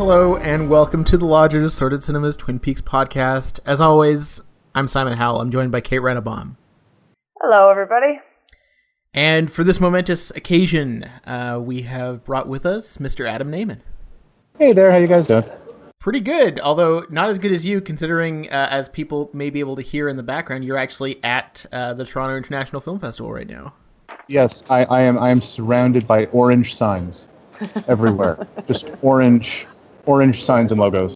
Hello, and welcome to the Lodge of Assorted Cinema's Twin Peaks podcast. As always, I'm Simon Howell. I'm joined by Kate Rennebaum. Hello, everybody. And for this momentous occasion, we have brought with us Mr. Adam Nayman. Hey there, how you guys doing? Pretty good, although not as good as you, considering, as people may be able to hear in the background, you're actually at the Toronto International Film Festival right now. Yes, I am surrounded by orange signs everywhere. Just orange signs and logos.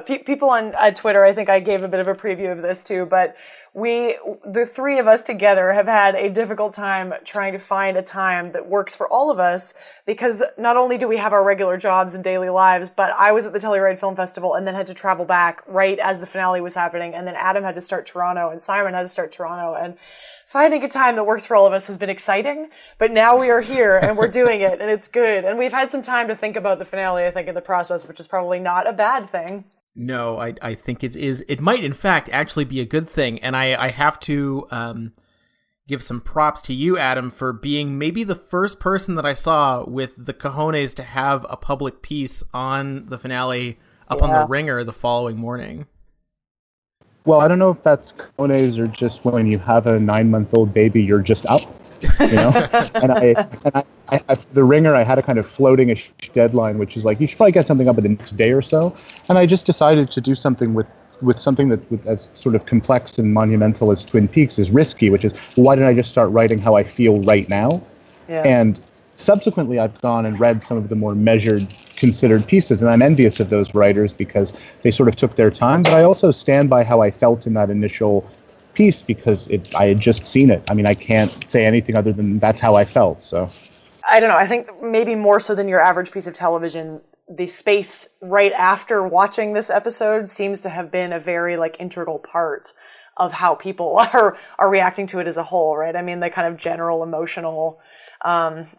People on Twitter, I think I gave a bit of a preview of this too, but the three of us together have had a difficult time trying to find a time that works for all of us, because not only do we have our regular jobs and daily lives, but I was at the Telluride Film Festival and then had to travel back right as the finale was happening, and then Adam had to start Toronto and Simon had to start Toronto, and finding a time that works for all of us has been exciting, but now we are here and we're doing it and it's good. And we've had some time to think about the finale, I think, in the process, which is probably not a bad thing. No, I think it is. It might, in fact, actually be a good thing. And I have to give some props to you, Adam, for being maybe the first person that I saw with the cojones to have a public piece on the finale up on the Ringer the following morning. Well, I don't know if that's cojones or just when you have a 9-month-old baby, you're just up, you know? and I the Ringer, I had a kind of floating-ish deadline, which is like, you should probably get something up in the next day or so. And I just decided to do something with something that as sort of complex and monumental as Twin Peaks is risky, which is, why didn't I just start writing how I feel right now? Yeah. And subsequently, I've gone and read some of the more measured, considered pieces, and I'm envious of those writers because they sort of took their time, but I also stand by how I felt in that initial piece because I had just seen it. I mean, I can't say anything other than that's how I felt, so. I don't know, I think maybe more so than your average piece of television, the space right after watching this episode seems to have been a very, integral part of how people are reacting to it as a whole, right? I mean, the kind of general emotional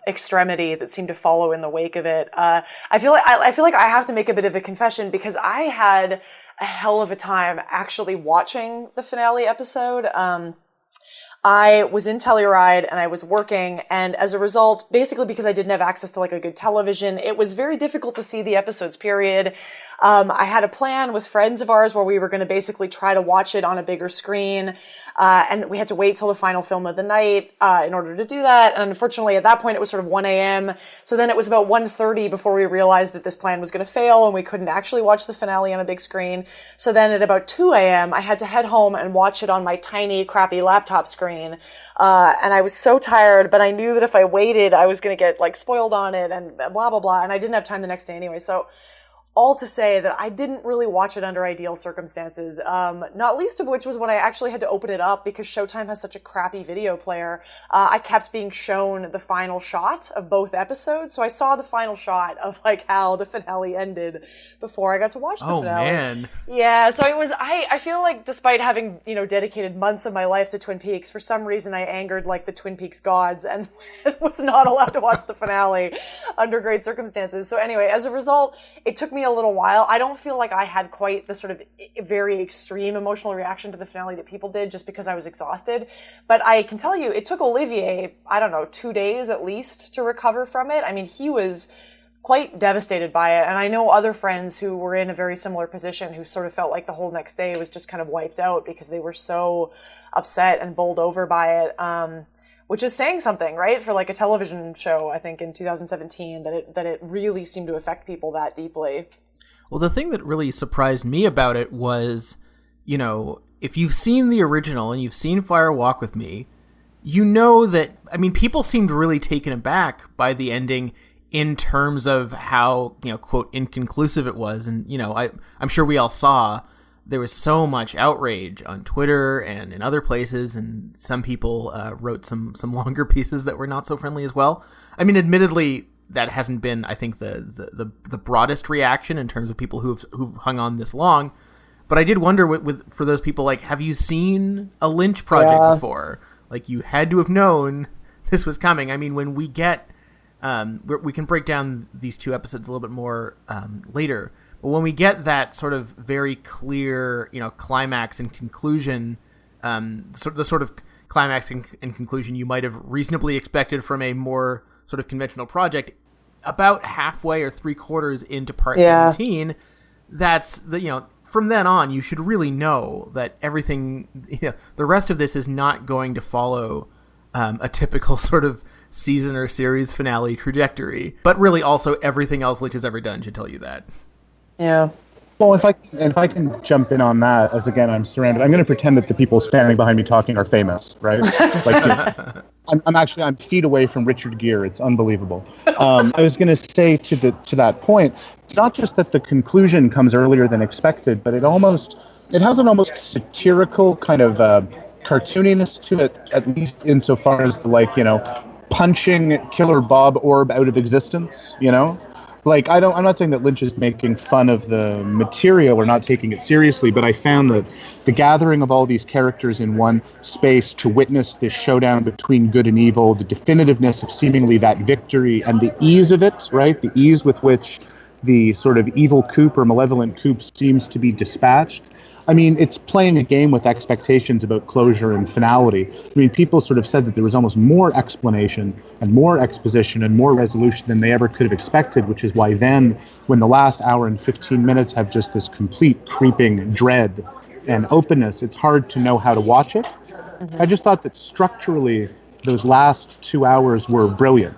extremity that seemed to follow in the wake of it. I feel like I have to make a bit of a confession because I had a hell of a time actually watching the finale episode. I was in Telluride and I was working, and as a result, basically because I didn't have access to a good television, it was very difficult to see the episodes, period. I had a plan with friends of ours where we were going to basically try to watch it on a bigger screen, and we had to wait till the final film of the night in order to do that. And unfortunately, at that point, it was sort of 1 a.m. So then it was about 1:30 before we realized that this plan was going to fail and we couldn't actually watch the finale on a big screen. So then at about 2 a.m., I had to head home and watch it on my tiny, crappy laptop screen. And I was so tired, but I knew that if I waited, I was going to get spoiled on it and blah, blah, blah. And I didn't have time the next day anyway. So all to say that I didn't really watch it under ideal circumstances, not least of which was when I actually had to open it up because Showtime has such a crappy video player. I kept being shown the final shot of both episodes, so I saw the final shot of how the finale ended before I got to watch the finale. Oh, man. Yeah, so it was, I feel like despite having, dedicated months of my life to Twin Peaks, for some reason I angered the Twin Peaks gods and was not allowed to watch the finale under great circumstances. So anyway, as a result, it took me a little while. I don't feel like I had quite the sort of very extreme emotional reaction to the finale that people did just because I was exhausted. But I can tell you, it took Olivier, 2 days at least to recover from it. I mean, he was quite devastated by it. And I know other friends who were in a very similar position who sort of felt like the whole next day was just kind of wiped out because they were so upset and bowled over by it. Which is saying something, right? For a television show, I think in 2017, that it really seemed to affect people that deeply. Well, the thing that really surprised me about it was, if you've seen the original and you've seen Fire Walk with Me, you know that, people seemed really taken aback by the ending in terms of how, quote, inconclusive it was. And, I'm sure we all saw there was so much outrage on Twitter and in other places, and some people wrote some longer pieces that were not so friendly as well. Admittedly, that hasn't been, I think, the broadest reaction in terms of people who've hung on this long. But I did wonder for those people, have you seen a Lynch project before? You had to have known this was coming. When we get, we can break down these two episodes a little bit more later. But when we get that sort of very clear, climax and conclusion, the sort of climax and conclusion you might have reasonably expected from a more sort of conventional project, about halfway or 3/4 into part 17, that's from then on, you should really know that everything, the rest of this is not going to follow a typical sort of season or series finale trajectory. But really, also everything else Lynch has ever done should tell you that. Yeah. Well, if I can jump in on that, as again I'm surrounded, I'm going to pretend that the people standing behind me talking are famous, right? Like, I'm feet away from Richard Gere. It's unbelievable. I was going to say to that point, it's not just that the conclusion comes earlier than expected, but it has an almost satirical kind of cartooniness to it, at least insofar as punching Killer Bob Orb out of existence, Like, I'm not saying that Lynch is making fun of the material or not taking it seriously, but I found that the gathering of all these characters in one space to witness this showdown between good and evil, the definitiveness of seemingly that victory, and the ease of it, right? The ease with which the sort of evil coup or malevolent coup seems to be dispatched. I mean, it's playing a game with expectations about closure and finality. I mean, people sort of said that there was almost more explanation and more exposition and more resolution than they ever could have expected, which is why then, when the last hour and 15 minutes have just this complete creeping dread and openness, it's hard to know how to watch it. Mm-hmm. I just thought that structurally, those last 2 hours were brilliant.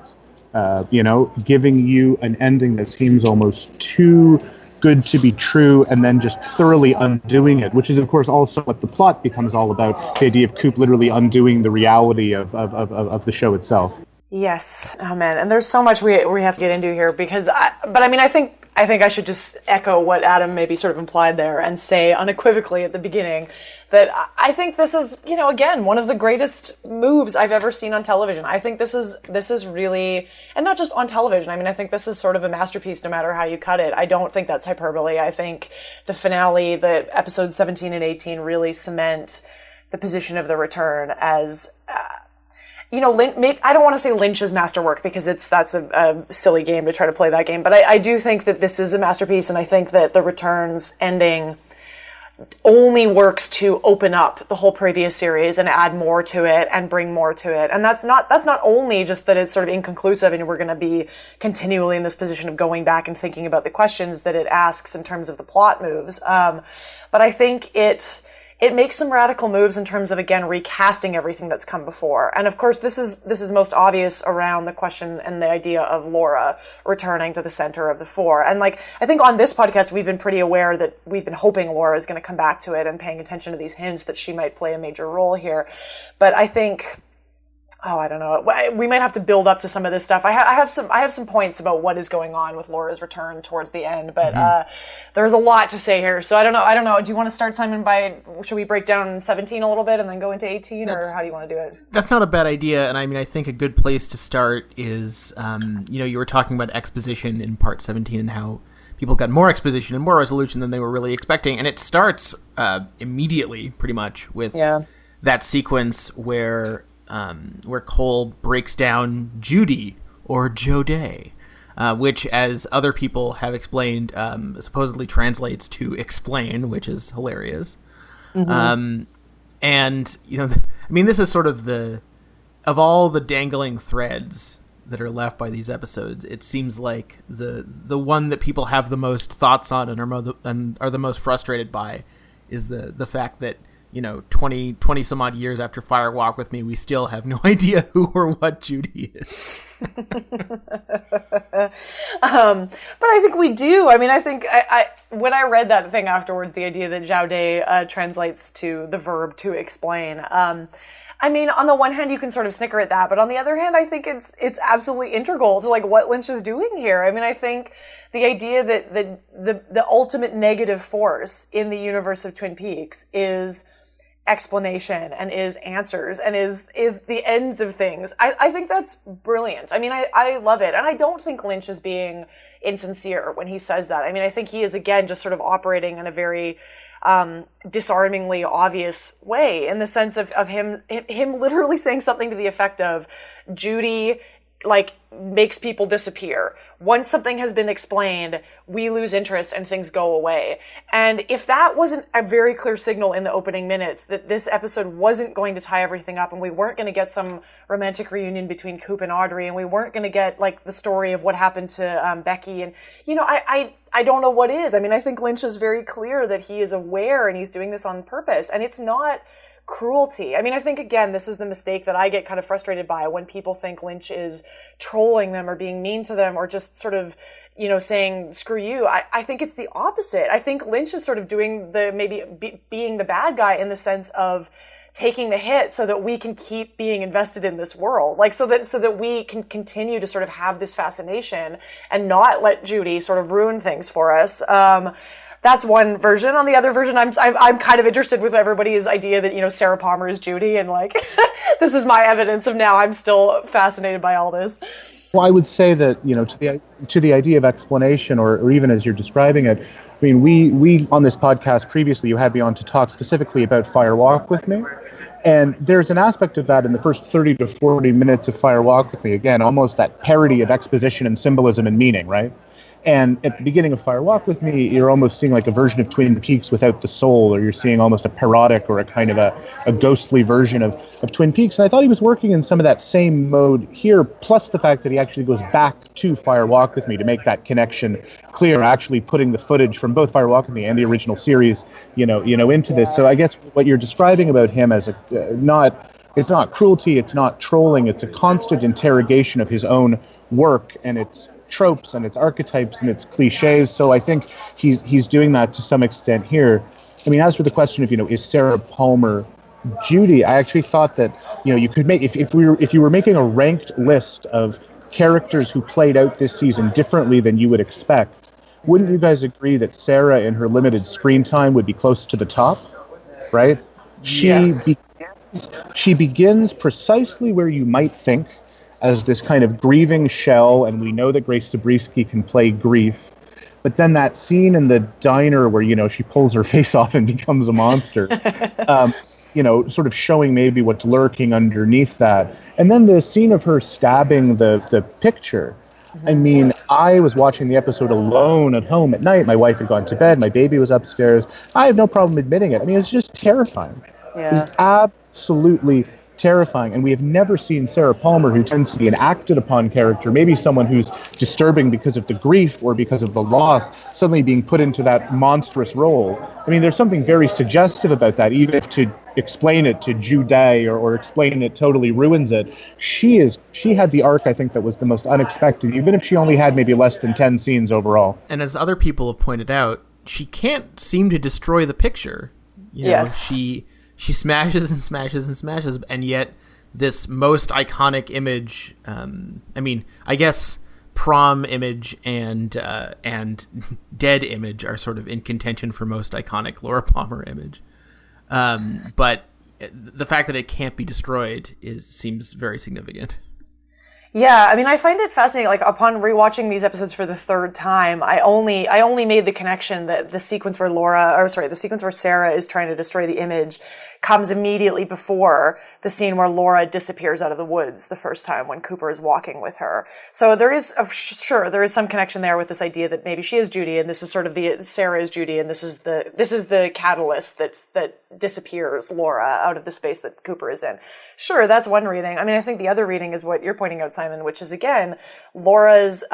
Giving you an ending that seems almost too good to be true, and then just thoroughly undoing it, which is, of course, also what the plot becomes all about, the idea of Coop literally undoing the reality of the show itself. Yes. Oh, man. And there's so much we have to get into here because I think I should just echo what Adam maybe sort of implied there and say unequivocally at the beginning that I think this is, again, one of the greatest moves I've ever seen on television. I think this is really, and not just on television. I mean, I think this is sort of a masterpiece no matter how you cut it. I don't think that's hyperbole. I think the finale, the episodes 17 and 18 really cement the position of the return as, I don't want to say Lynch's masterwork because that's a silly game to try to play that game, but I do think that this is a masterpiece, and I think that the Return's ending only works to open up the whole previous series and add more to it and bring more to it. And that's not only just that it's sort of inconclusive and we're going to be continually in this position of going back and thinking about the questions that it asks in terms of the plot moves, but I think it makes some radical moves in terms of, again, recasting everything that's come before. And of course, this is most obvious around the question and the idea of Laura returning to the center of the four. And I think on this podcast, we've been pretty aware that we've been hoping Laura is going to come back to it and paying attention to these hints that she might play a major role here. But I think, I don't know. We might have to build up to some of this stuff. I have some points about what is going on with Laura's return towards the end, but there's a lot to say here. So I don't know. Do you want to start, Simon, should we break down 17 a little bit and then go into 18, or how do you want to do it? That's not a bad idea, and I mean, I think a good place to start is, you were talking about exposition in part 17 and how people got more exposition and more resolution than they were really expecting, and it starts immediately, pretty much, with that sequence where Cole breaks down Judy, or Jodie, which, as other people have explained, supposedly translates to explain, which is hilarious. Mm-hmm. And, this is sort of of all the dangling threads that are left by these episodes, it seems like the one that people have the most thoughts on and are the most frustrated by is the fact that 20 some odd years after Fire Walk with Me, we still have no idea who or what Judy is. But I think we do. I mean, I think when I read that thing afterwards, the idea that Jaude translates to the verb to explain. I mean, on the one hand, you can sort of snicker at that, but on the other hand, I think it's absolutely integral to what Lynch is doing here. I mean, I think the idea that the ultimate negative force in the universe of Twin Peaks is explanation and is answers and is the ends of things. I think that's brilliant. I mean, I love it. And I don't think Lynch is being insincere when he says that. I mean, I think he is, again, just sort of operating in a very disarmingly obvious way, in the sense of him literally saying something to the effect of Judy makes people disappear. Once something has been explained, we lose interest and things go away. And if that wasn't a very clear signal in the opening minutes that this episode wasn't going to tie everything up and we weren't going to get some romantic reunion between Coop and Audrey and we weren't going to get like the story of what happened to Becky, and I don't know what is. I mean, I think Lynch is very clear that he is aware and he's doing this on purpose, and it's not cruelty. I mean, I think, again, this is the mistake that I get kind of frustrated by when people think Lynch is trolling them or being mean to them or just sort of, saying, screw you. I think it's the opposite. I think Lynch is sort of doing being the bad guy in the sense of taking the hit so that we can keep being invested in this world. Like, so that we can continue to sort of have this fascination and not let Judy sort of ruin things for us. That's one version. On the other version, I'm kind of interested with everybody's idea that, Sarah Palmer is Judy, and like, this is my evidence of now I'm still fascinated by all this. Well, I would say that, to the idea of explanation, or even as you're describing it, I mean, we on this podcast previously, you had me on to talk specifically about Fire Walk with Me. And there's an aspect of that in the first 30 to 40 minutes of Fire Walk with Me. Again, almost that parody of exposition and symbolism and meaning, right? And at the beginning of Fire Walk with Me, you're almost seeing like a version of Twin Peaks without the soul, or you're seeing almost a parodic or a kind of a ghostly version of Twin Peaks. And I thought he was working in some of that same mode here, plus the fact that he actually goes back to Fire Walk with Me to make that connection clear, actually putting the footage from both Fire Walk with Me and the original series, into this. So I guess what you're describing about him as it's not cruelty, it's not trolling, it's a constant interrogation of his own work and its tropes and its archetypes and its cliches. So I think he's doing that to some extent here. I mean, as for the question of, is Sarah Palmer Judy, I actually thought that, you could make, if you were making a ranked list of characters who played out this season differently than you would expect, wouldn't you guys agree that Sarah in her limited screen time would be close to the top, right? Yes. She begins precisely where you might think, as this kind of grieving shell, and we know that Grace Zabriskie can play grief. But then that scene in the diner where, she pulls her face off and becomes a monster, sort of showing maybe what's lurking underneath that. And then the scene of her stabbing the picture. I mean, I was watching the episode alone at home at night. My wife had gone to bed. My baby was upstairs. I have no problem admitting it. I mean, it's just terrifying. Yeah. It was absolutely terrifying, and we have never seen Sarah Palmer, who tends to be an acted upon character, maybe someone who's disturbing because of the grief or because of the loss, suddenly being put into that monstrous role. I mean, there's something very suggestive about that, even if to explain it to Judy or explain it totally ruins it. She had the arc, I think, that was the most unexpected, even if she only had maybe less than 10 scenes overall. And as other people have pointed out, she can't seem to destroy the picture. Yes. She smashes and smashes and smashes, and yet this most iconic image, I guess prom image and dead image are sort of in contention for most iconic Laura Palmer image. But the fact that it can't be destroyed seems very significant. Yeah, I mean, I find it fascinating. Like, upon rewatching these episodes for the third time, I only made the connection that the sequence where Sarah is trying to destroy the image comes immediately before the scene where Laura disappears out of the woods the first time when Cooper is walking with her. So there is some connection there with this idea that maybe she is Judy, and this is sort of Sarah is Judy, and this is the catalyst that disappears Laura out of the space that Cooper is in. Sure, that's one reading. I mean, I think the other reading is what you're pointing out, Simon, which is, again, Laura's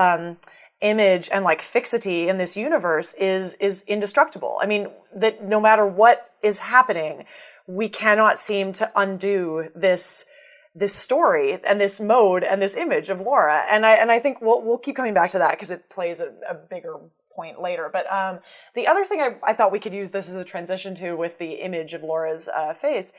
image and like fixity in this universe is indestructible. I mean, that no matter what is happening, we cannot seem to undo this story and this mode and this image of Laura. And I think we'll keep coming back to that because it plays a bigger point later. But the other thing I thought we could use this as a transition to with the image of Laura's face,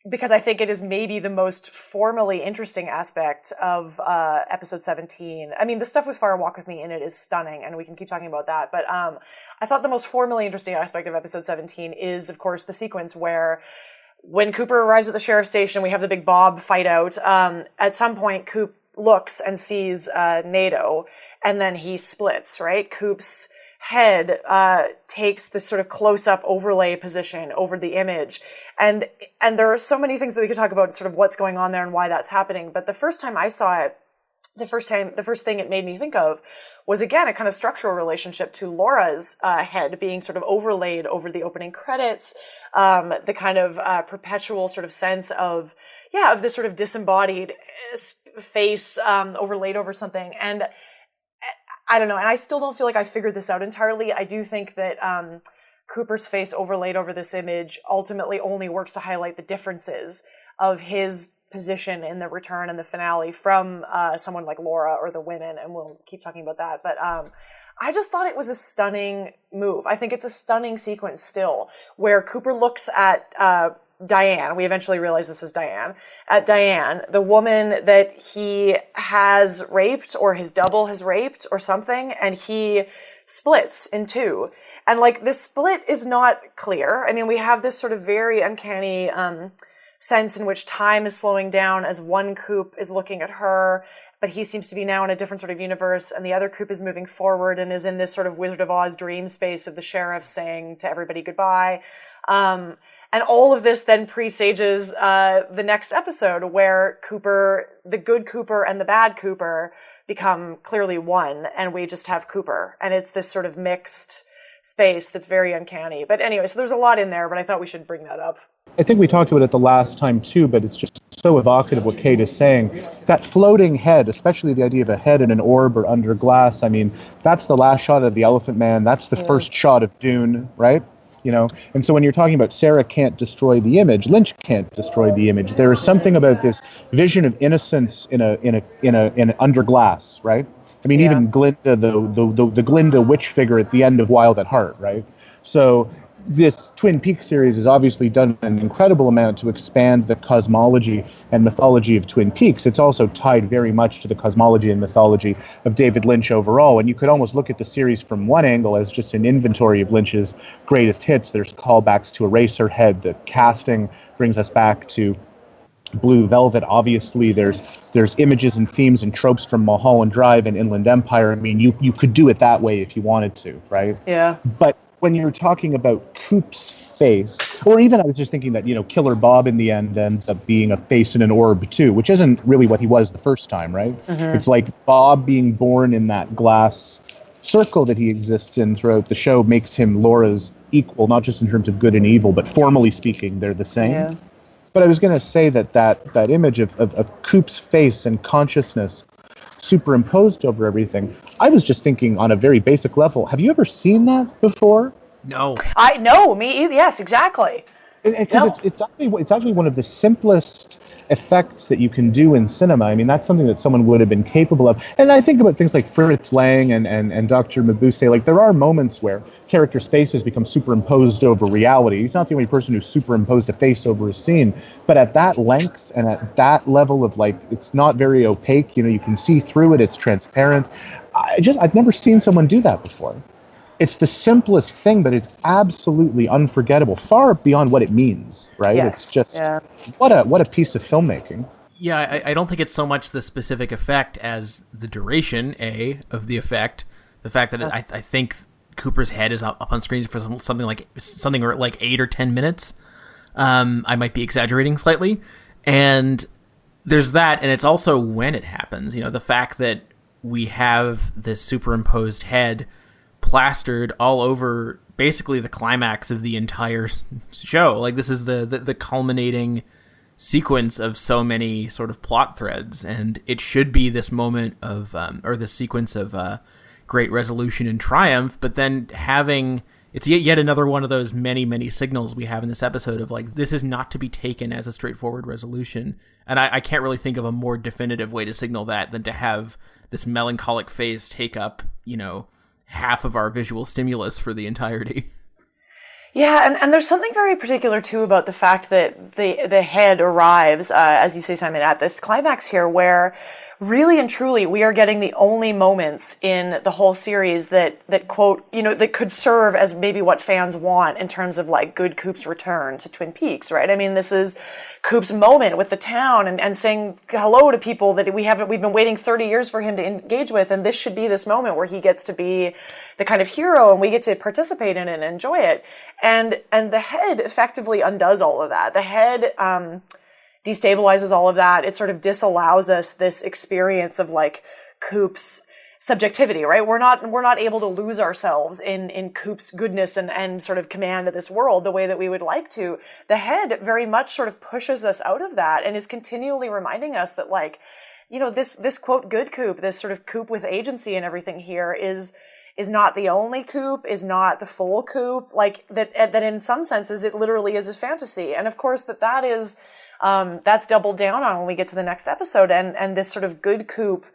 because I think it is maybe the most formally interesting aspect of episode 17. I mean, the stuff with Fire Walk with Me in it is stunning, and we can keep talking about that. But I thought the most formally interesting aspect of episode 17 is, of course, the sequence where when Cooper arrives at the sheriff's station, we have the big Bob fight out. At some point, Coop looks and sees NATO, and then he splits, right? Coop's head takes this sort of close-up overlay position over the image. And there are so many things that we could talk about, sort of what's going on there and why that's happening. But the first time I saw it, the first thing it made me think of was, again, a kind of structural relationship to Laura's head being sort of overlaid over the opening credits, the kind of perpetual sort of sense of this sort of disembodied face overlaid over something. And I don't know, and I still don't feel like I figured this out entirely. I do think that Cooper's face overlaid over this image ultimately only works to highlight the differences of his position in the return and the finale from someone like Laura or the women, and we'll keep talking about that. But I just thought it was a stunning move. I think it's a stunning sequence still, where Cooper looks at Diane. We eventually realize this is Diane. At Diane, the woman that he has raped, or his double has raped or something, and he splits in two. And like, this split is not clear. I mean, we have this sort of very uncanny sense in which time is slowing down as one Coop is looking at her, but he seems to be now in a different sort of universe, and the other Coop is moving forward and is in this sort of Wizard of Oz dream space of the sheriff saying to everybody goodbye. And all of this then presages the next episode, where Cooper, the good Cooper and the bad Cooper, become clearly one, and we just have Cooper. And it's this sort of mixed space that's very uncanny. But anyway, so there's a lot in there, but I thought we should bring that up. I think we talked about it the last time too, but it's just so evocative what Kate is saying. That floating head, especially the idea of a head in an orb or under glass, I mean, that's the last shot of the Elephant Man. That's the first shot of Dune, right? You know, and so when you're talking about Sarah can't destroy the image, Lynch can't destroy the image. There is something about this vision of innocence in under glass, right? I mean, even Glinda, the Glinda witch figure at the end of Wild at Heart, right? So this Twin Peaks series has obviously done an incredible amount to expand the cosmology and mythology of Twin Peaks. It's also tied very much to the cosmology and mythology of David Lynch overall. And you could almost look at the series from one angle as just an inventory of Lynch's greatest hits. There's callbacks to Eraserhead. The casting brings us back to Blue Velvet. Obviously, there's images and themes and tropes from Mulholland Drive and Inland Empire. I mean, you could do it that way if you wanted to, right? Yeah. But when you're talking about Coop's face, or even I was just thinking that, you know, Killer Bob in the end ends up being a face in an orb too, which isn't really what he was the first time, right? Mm-hmm. It's like Bob being born in that glass circle that he exists in throughout the show makes him Laura's equal, not just in terms of good and evil, but formally speaking, they're the same. Yeah. But I was going to say that image of Coop's face and consciousness superimposed over everything, I was just thinking on a very basic level, have you ever seen that before? No. I know, me either. Yes, exactly. Because it's actually one of the simplest effects that you can do in cinema. I mean, that's something that someone would have been capable of. And I think about things like Fritz Lang and Dr. Mabuse. Like, there are moments where characters' faces become superimposed over reality. He's not the only person who's superimposed a face over a scene. But at that length and at that level of, like, it's not very opaque, you know, you can see through it, it's transparent. I've never seen someone do that before. It's the simplest thing, but it's absolutely unforgettable, far beyond what it means, right? Yes. It's just, what a piece of filmmaking. Yeah, I don't think it's so much the specific effect as the duration, of the effect. The fact that I think Cooper's head is up on screen for something like 8 or 10 minutes. I might be exaggerating slightly. And there's that, and it's also when it happens. You know, the fact that we have this superimposed head plastered all over basically the climax of the entire show. Like, this is the culminating sequence of so many sort of plot threads, and it should be this moment of or this sequence of great resolution and triumph, but then it's yet another one of those many signals we have in this episode of, like, this is not to be taken as a straightforward resolution. And I can't really think of a more definitive way to signal that than to have this melancholic phase take up, you know, half of our visual stimulus for the entirety. Yeah, and there's something very particular too about the fact that the head arrives, as you say, Simon, at this climax here, where really and truly we are getting the only moments in the whole series that quote, you know, that could serve as maybe what fans want in terms of, like, good Coop's return to Twin Peaks, right? I mean, this is Coop's moment with the town and saying hello to people that we've been waiting 30 years for him to engage with, and this should be this moment where he gets to be the kind of hero and we get to participate in it and enjoy it. And the head effectively undoes all of that. The head destabilizes all of that. It sort of disallows us this experience of like Coop's subjectivity, right? We're not able to lose ourselves in Coop's goodness and sort of command of this world the way that we would like to. The head very much sort of pushes us out of that and is continually reminding us that, like, you know, this quote good Coop, this sort of Coop with agency and everything here is not the only Coop, is not the full Coop, like that in some senses it literally is a fantasy. And of course that is that's doubled down on when we get to the next episode, and this sort of good Coop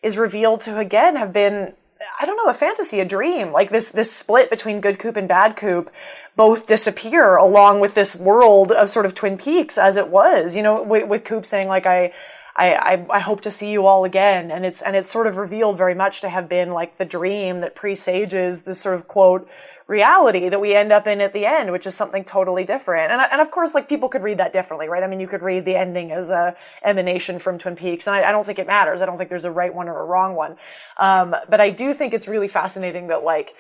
is revealed to again have been, I don't know, a fantasy, a dream. Like this split between good Coop and bad Coop both disappear along with this world of sort of Twin Peaks as it was, you know, with Coop saying like, I hope to see you all again. And it's sort of revealed very much to have been like the dream that presages this sort of quote reality that we end up in at the end, which is something totally different. And of course, like people could read that differently, right? I mean, you could read the ending as a emanation from Twin Peaks. And I don't think it matters. I don't think there's a right one or a wrong one. But I do think it's really fascinating that like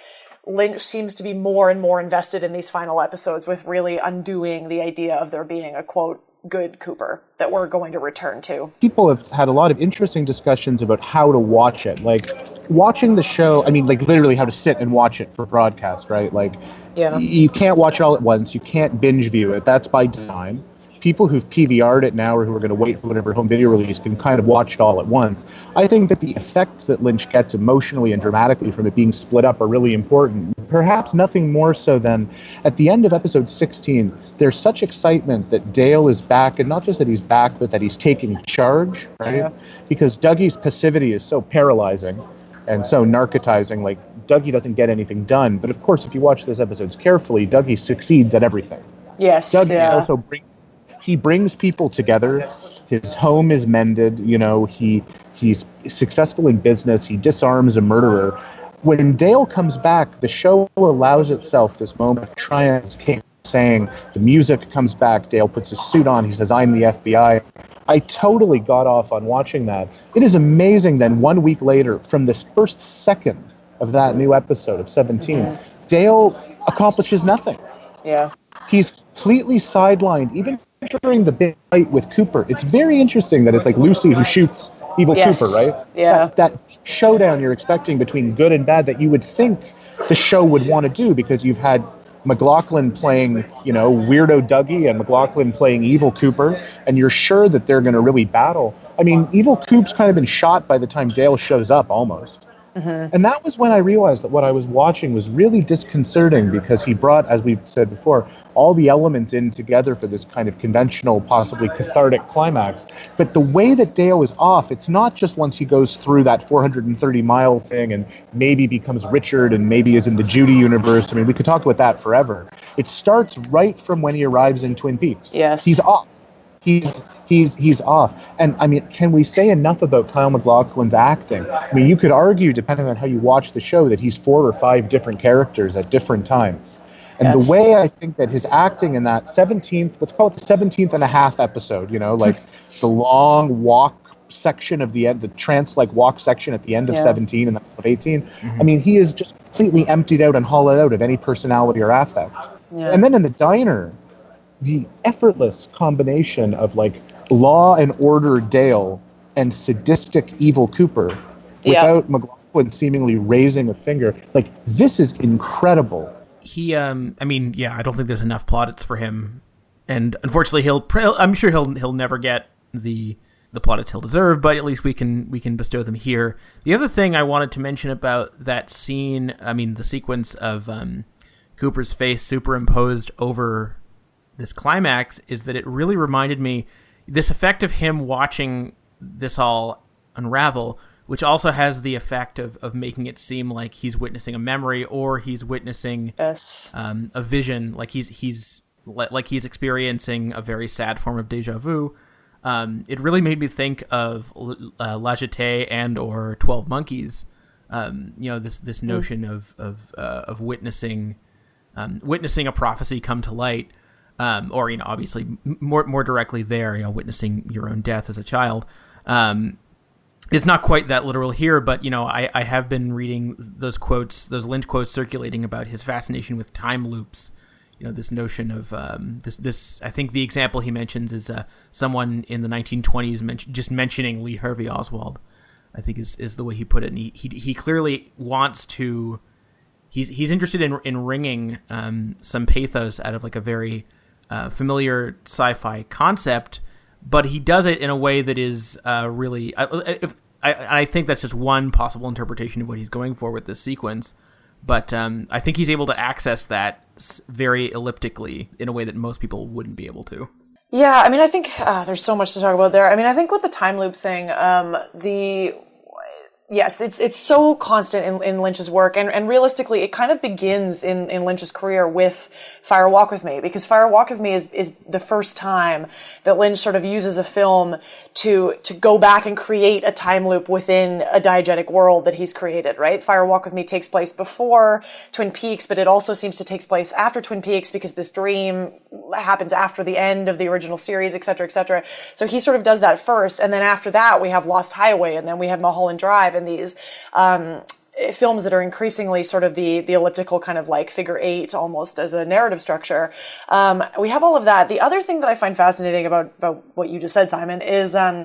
Lynch seems to be more and more invested in these final episodes with really undoing the idea of there being a quote good Cooper that we're going to return to. People have had a lot of interesting discussions about how to watch it. Like watching the show, I mean, like literally how to sit and watch it for broadcast, right? Like you can't watch it all at once. You can't binge view it. That's by design. People who've PVR'd it now or who are going to wait for whatever home video release can kind of watch it all at once. I think that the effects that Lynch gets emotionally and dramatically from it being split up are really important. Perhaps nothing more so than at the end of episode 16, there's such excitement that Dale is back, and not just that he's back, but that he's taking charge, right? Yeah. Because Dougie's passivity is so paralyzing and so narcotizing, like Dougie doesn't get anything done. But of course, if you watch those episodes carefully, Dougie succeeds at everything. Yes. Dougie also brings people together. His home is mended. You know, he's successful in business. He disarms a murderer. When Dale comes back, the show allows itself this moment of triumph, saying the music comes back. Dale puts his suit on. He says, "I'm the FBI." I totally got off on watching that. It is amazing then 1 week later, from this first second of that new episode of 17, Dale accomplishes nothing. Yeah. He's completely sidelined, even during the big fight with Cooper. It's very interesting that it's like Lucy who shoots evil Cooper, right? Yeah. That showdown you're expecting between good and bad that you would think the show would want to do, because you've had McLaughlin playing, you know, weirdo Dougie and McLaughlin playing evil Cooper, and you're sure that they're going to really battle. I mean, evil Coop's kind of been shot by the time Dale shows up, almost. Mm-hmm. And that was when I realized that what I was watching was really disconcerting, because he brought, as we've said before, all the elements in together for this kind of conventional, possibly cathartic climax. But the way that Dale is off, it's not just once he goes through that 430-mile thing and maybe becomes Richard and maybe is in the Judy universe. I mean, we could talk about that forever. It starts right from when he arrives in Twin Peaks. Yes. He's off. He's off. And I mean, can we say enough about Kyle MacLachlan's acting? I mean, you could argue, depending on how you watch the show, that he's 4 or 5 different characters at different times. And the way I think that his acting in that 17th, let's call it the 17th and a half episode, you know, like the long walk section of the end, the trance-like walk section at the end of 17 and of 18. Mm-hmm. I mean, he is just completely emptied out and hollowed out of any personality or affect. Yeah. And then in the diner, the effortless combination of like law and order Dale and sadistic evil Cooper without McLaughlin seemingly raising a finger, like this is incredible. He, I mean, yeah, I don't think there's enough plaudits for him, and unfortunately, I'm sure he'll never get the plaudits he'll deserve, but at least we can bestow them here. The other thing I wanted to mention about that scene, I mean, the sequence of Cooper's face superimposed over this climax, is that it really reminded me this effect of him watching this all unravel, which also has the effect of making it seem like he's witnessing a memory or he's witnessing a vision, like he's experiencing a very sad form of deja vu. It really made me think of La Jetée and or 12 Monkeys. You know, this notion of witnessing a prophecy come to light, or, you know, obviously more directly there, you know, witnessing your own death as a child. It's not quite that literal here, but, you know, I have been reading those Lynch quotes circulating about his fascination with time loops, this notion of this. I think the example he mentions is someone in the 1920s just mentioning Lee Harvey Oswald. I think is the way he put it, and he clearly wants to. He's interested in wringing some pathos out of like a very familiar sci-fi concept, but he does it in a way that is really. I think that's just one possible interpretation of what he's going for with this sequence, but I think he's able to access that very elliptically in a way that most people wouldn't be able to. Yeah, I mean, I think there's so much to talk about there. I mean, I think with the time loop thing, yes, it's so constant in Lynch's work, and realistically, it kind of begins in Lynch's career with Fire Walk with Me, because Fire Walk with Me is the first time that Lynch sort of uses a film to go back and create a time loop within a diegetic world that he's created, right? Fire Walk with Me takes place before Twin Peaks, but it also seems to take place after Twin Peaks because this dream happens after the end of the original series, et cetera, et cetera. So he sort of does that first, and then after that, we have Lost Highway, and then we have Mulholland Drive, and these films that are increasingly sort of the elliptical kind of like figure eight almost as a narrative structure. We have all of that. The other thing that I find fascinating about what you just said, Simon, is I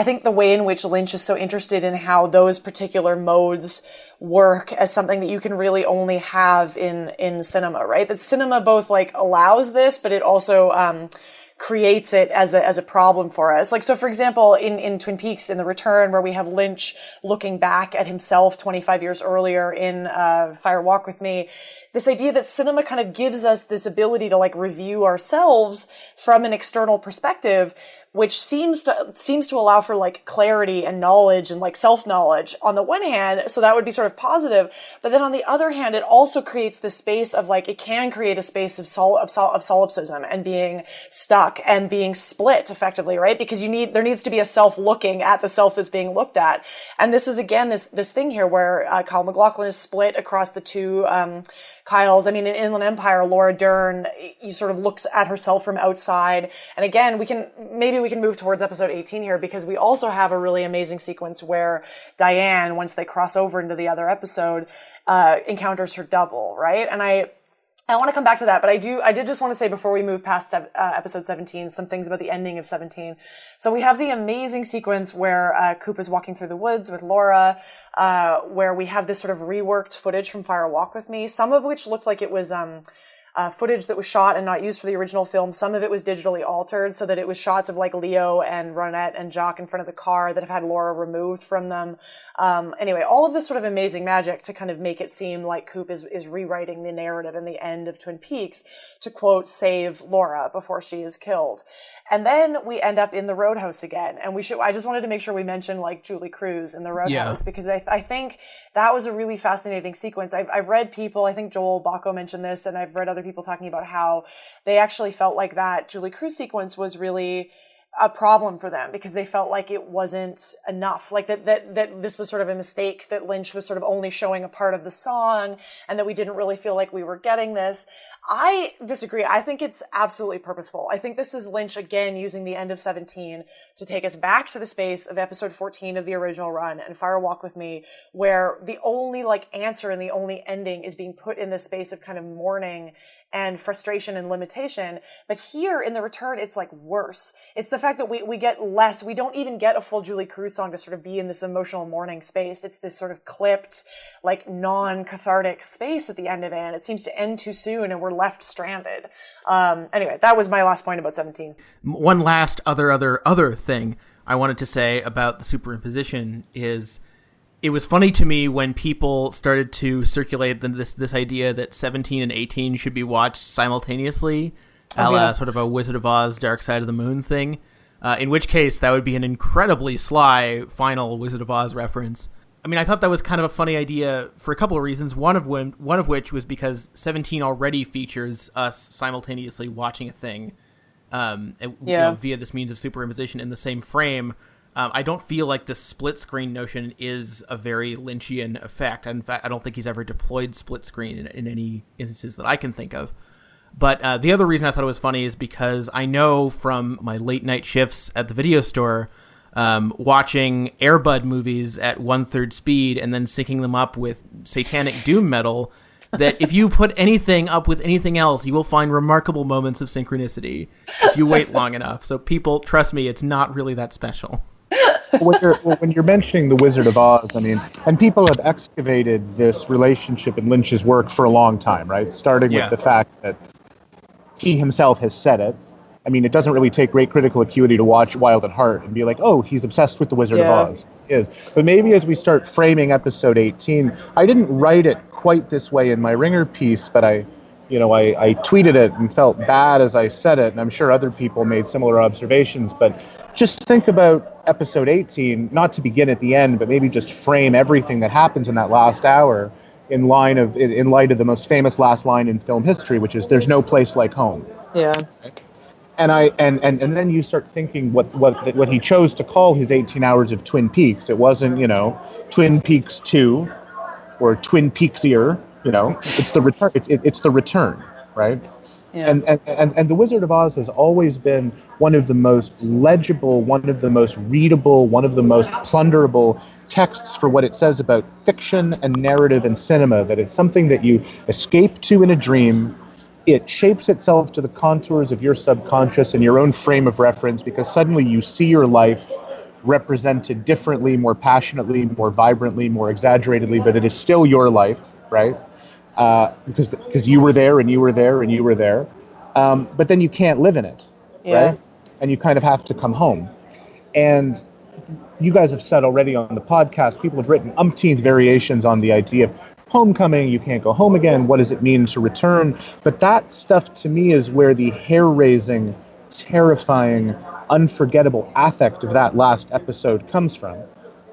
think the way in which Lynch is so interested in how those particular modes work as something that you can really only have in cinema, right? That cinema both like allows this, but it also creates it as a problem for us. Like, so for example, in Twin Peaks, in The Return, where we have Lynch looking back at himself 25 years earlier in Fire Walk with Me, this idea that cinema kind of gives us this ability to like review ourselves from an external perspective, which seems to allow for like clarity and knowledge and like self-knowledge on the one hand. So that would be sort of positive. But then on the other hand, it also creates this space of like, it can create a space of solipsism and being stuck and being split effectively, right? Because there needs to be a self looking at the self that's being looked at. And this is again, this thing here where Kyle MacLachlan is split across the two, Kyles. I mean, in Inland Empire, Laura Dern, sort of looks at herself from outside. And again, we can move towards episode 18 here, because we also have a really amazing sequence where Diane, once they cross over into the other episode, encounters her double, right? And I want to come back to that, but I did just want to say before we move past episode 17, some things about the ending of 17. So we have the amazing sequence where Coop is walking through the woods with Laura, where we have this sort of reworked footage from Fire Walk with Me, some of which looked like it was footage that was shot and not used for the original film. Some of it was digitally altered so that it was shots of like Leo and Ronette and Jock in front of the car that have had Laura removed from them. Anyway, all of this sort of amazing magic to kind of make it seem like Coop is rewriting the narrative in the end of Twin Peaks to, quote, save Laura before she is killed. And then we end up in the Roadhouse again. And I just wanted to make sure we mentioned like Julie Cruz in the Roadhouse, because I think that was a really fascinating sequence. I've read people, I think Joel Bacco mentioned this, and I've read other people talking about how they actually felt like that Julie Cruz sequence was really a problem for them because they felt like it wasn't enough, like that this was sort of a mistake, that Lynch was sort of only showing a part of the song and that we didn't really feel like we were getting this. I disagree. I think it's absolutely purposeful. I think this is Lynch again using the end of 17 to take us back to the space of episode 14 of the original run and Fire Walk with Me, where the only like answer and the only ending is being put in this space of kind of mourning and frustration and limitation. But here in The Return, it's like worse. It's the fact that we get less. We don't even get a full Julie Cruz song to sort of be in this emotional mourning space. It's this sort of clipped, like non-cathartic space at the end of it. And it seems to end too soon and we're left stranded. Anyway, that was my last point about 17. One last other thing I wanted to say about the superimposition is it was funny to me when people started to circulate this idea that 17 and 18 should be watched simultaneously, sort of a Wizard of Oz Dark Side of the Moon thing, in which case that would be an incredibly sly final Wizard of Oz reference. I mean, I thought that was kind of a funny idea for a couple of reasons, one of which was because 17 already features us simultaneously watching a thing via this means of superimposition in the same frame. I don't feel like the split screen notion is a very Lynchian effect. In fact, I don't think he's ever deployed split screen in any instances that I can think of. But the other reason I thought it was funny is because I know from my late night shifts at the video store, watching Air Bud movies at 1/3 speed and then syncing them up with satanic doom metal, that if you put anything up with anything else, you will find remarkable moments of synchronicity if you wait long enough. So people, trust me, it's not really that special. When you're mentioning The Wizard of Oz, I mean, and people have excavated this relationship in Lynch's work for a long time, right? Starting with the fact that he himself has said it. I mean, it doesn't really take great critical acuity to watch Wild at Heart and be like, oh, he's obsessed with The Wizard of Oz. He is. But maybe as we start framing episode 18, I didn't write it quite this way in my Ringer piece, but I tweeted it and felt bad as I said it, and I'm sure other people made similar observations, but just think about episode 18, not to begin at the end, but maybe just frame everything that happens in that last hour in light of the most famous last line in film history, which is "There's no place like home." Yeah. And then you start thinking what he chose to call his 18 hours of Twin Peaks. It wasn't, Twin Peaks 2 or Twin Peaksier, it's the return. It's the return, right? Yeah. And The Wizard of Oz has always been one of the most legible, one of the most readable, one of the most plunderable texts for what it says about fiction and narrative and cinema, that it's something that you escape to in a dream. It shapes itself to the contours of your subconscious and your own frame of reference, because suddenly you see your life represented differently, more passionately, more vibrantly, more exaggeratedly, but it is still your life, right? Because you were there and you were there and you were there. But then you can't live in it, right? And you kind of have to come home. And you guys have said already on the podcast, people have written umpteenth variations on the idea of homecoming, you can't go home again, what does it mean to return? But that stuff to me is where the hair-raising, terrifying, unforgettable affect of that last episode comes from.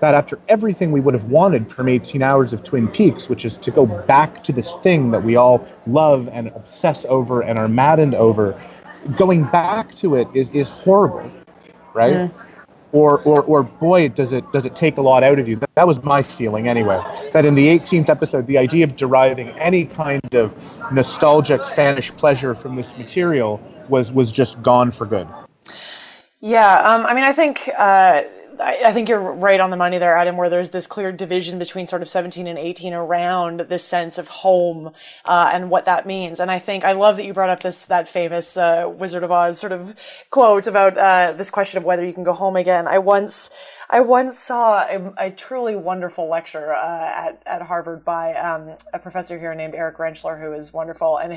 That after everything we would have wanted from 18 hours of Twin Peaks, which is to go back to this thing that we all love and obsess over and are maddened over, going back to it is horrible, right? Yeah. Or boy, does it take a lot out of you. That was my feeling anyway. That in the 18th episode, the idea of deriving any kind of nostalgic, fanish pleasure from this material was just gone for good. Yeah, I mean, I think you're right on the money there, Adam, where there's this clear division between sort of 17 and 18 around this sense of home, and what that means. And I love that you brought up that famous, Wizard of Oz sort of quote about, this question of whether you can go home again. I once saw a truly wonderful lecture, at Harvard by, a professor here named Eric Rentschler, who is wonderful. And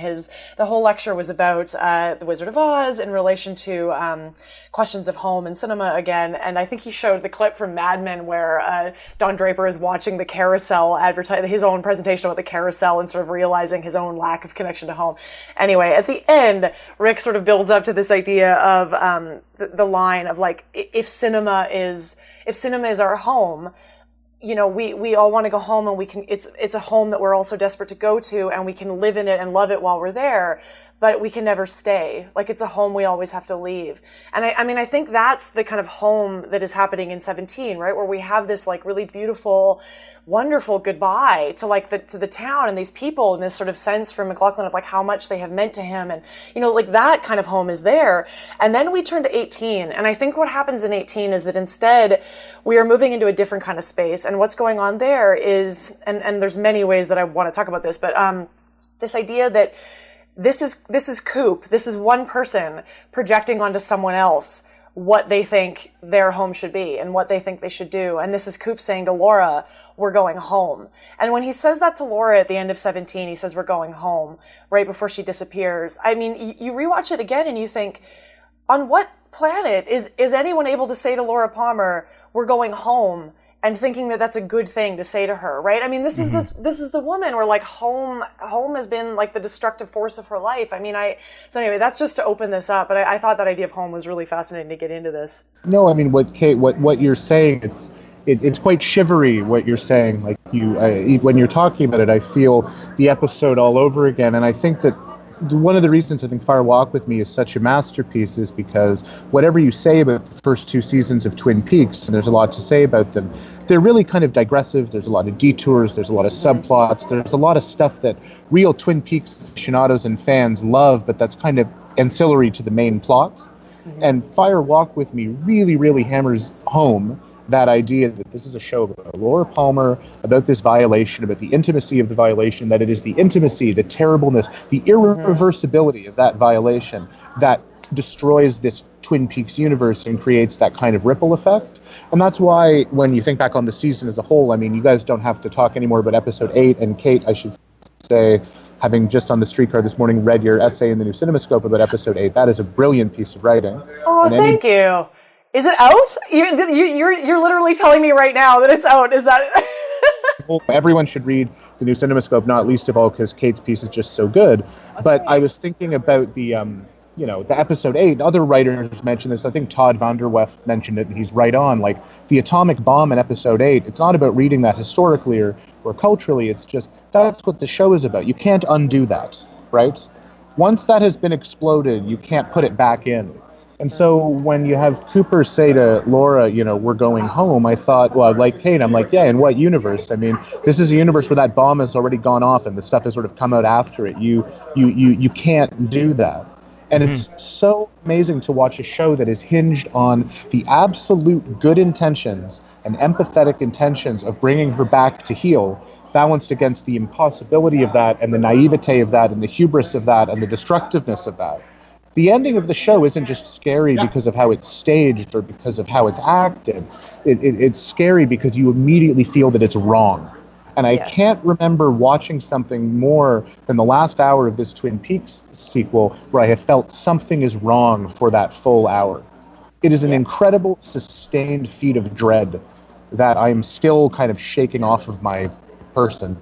the whole lecture was about, the Wizard of Oz in relation to, questions of home and cinema again. And I think he showed the clip from Mad Men where Don Draper is watching the carousel his own presentation about the carousel and sort of realizing his own lack of connection to home. Anyway, at the end, Rick sort of builds up to this idea of the line of like, if cinema is our home, we all want to go home, and it's a home that we're also desperate to go to, and we can live in it and love it while we're there, but we can never stay. Like, it's a home we always have to leave. And I think that's the kind of home that is happening in 17, right? Where we have this like really beautiful, wonderful goodbye to the town and these people, and this sort of sense from McLaughlin of like how much they have meant to him. And, like that kind of home is there. And then we turn to 18. And I think what happens in 18 is that instead we are moving into a different kind of space. And what's going on there is, and there's many ways that I want to talk about this, but, this idea that this is Coop. This is one person projecting onto someone else what they think their home should be and what they think they should do. And this is Coop saying to Laura, we're going home. And when he says that to Laura at the end of 17, he says, we're going home, right before she disappears. I mean, you rewatch it again and you think, on what planet is anyone able to say to Laura Palmer, we're going home, and thinking that that's a good thing to say to her, right? I mean, this is the woman where like home has been like the destructive force of her life. I mean, so anyway, that's just to open this up, but I thought that idea of home was really fascinating to get into this. No, I mean, what you're saying, it's quite shivery what you're saying. Like when you're talking about it, I feel the episode all over again, and I think that one of the reasons I think Fire Walk with Me is such a masterpiece is because whatever you say about the first two seasons of Twin Peaks, and there's a lot to say about them, they're really kind of digressive. There's a lot of detours. There's a lot of subplots. There's a lot of stuff that real Twin Peaks aficionados and fans love, but that's kind of ancillary to the main plot. Mm-hmm. And Fire Walk with Me really, really hammers home that idea that this is a show about Laura Palmer, about this violation, about the intimacy of the violation, that it is the intimacy, the terribleness, the irreversibility of that violation that destroys this Twin Peaks universe and creates that kind of ripple effect. And that's why when you think back on the season as a whole, I mean, you guys don't have to talk anymore about episode 8, and Kate, I should say, having just on the streetcar this morning read your essay in the New CinemaScope about episode 8, that is a brilliant piece of writing. Oh, thank you. Is it out? You're literally telling me right now that it's out. Is that... Everyone should read the New CinemaScope, not least of all because Kate's piece is just so good. Okay. But I was thinking about the episode 8, other writers mentioned this. I think Todd VanderWeff mentioned it, and he's right on. Like, the atomic bomb in episode 8, it's not about reading that historically or culturally. It's just, that's what the show is about. You can't undo that, right? Once that has been exploded, you can't put it back in. And so when you have Cooper say to Laura, we're going home, I thought, well, like Kate, I'm like, yeah, in what universe? I mean, this is a universe where that bomb has already gone off and the stuff has sort of come out after it. You can't do that. And it's so amazing to watch a show that is hinged on the absolute good intentions and empathetic intentions of bringing her back to heal, balanced against the impossibility of that and the naivete of that and the hubris of that and the destructiveness of that. The ending of the show isn't just scary because of how it's staged or because of how it's acted. It's scary because you immediately feel that it's wrong. And I can't remember watching something more than the last hour of this Twin Peaks sequel where I have felt something is wrong for that full hour. It is an incredible, sustained feat of dread that I'm still kind of shaking off of my person.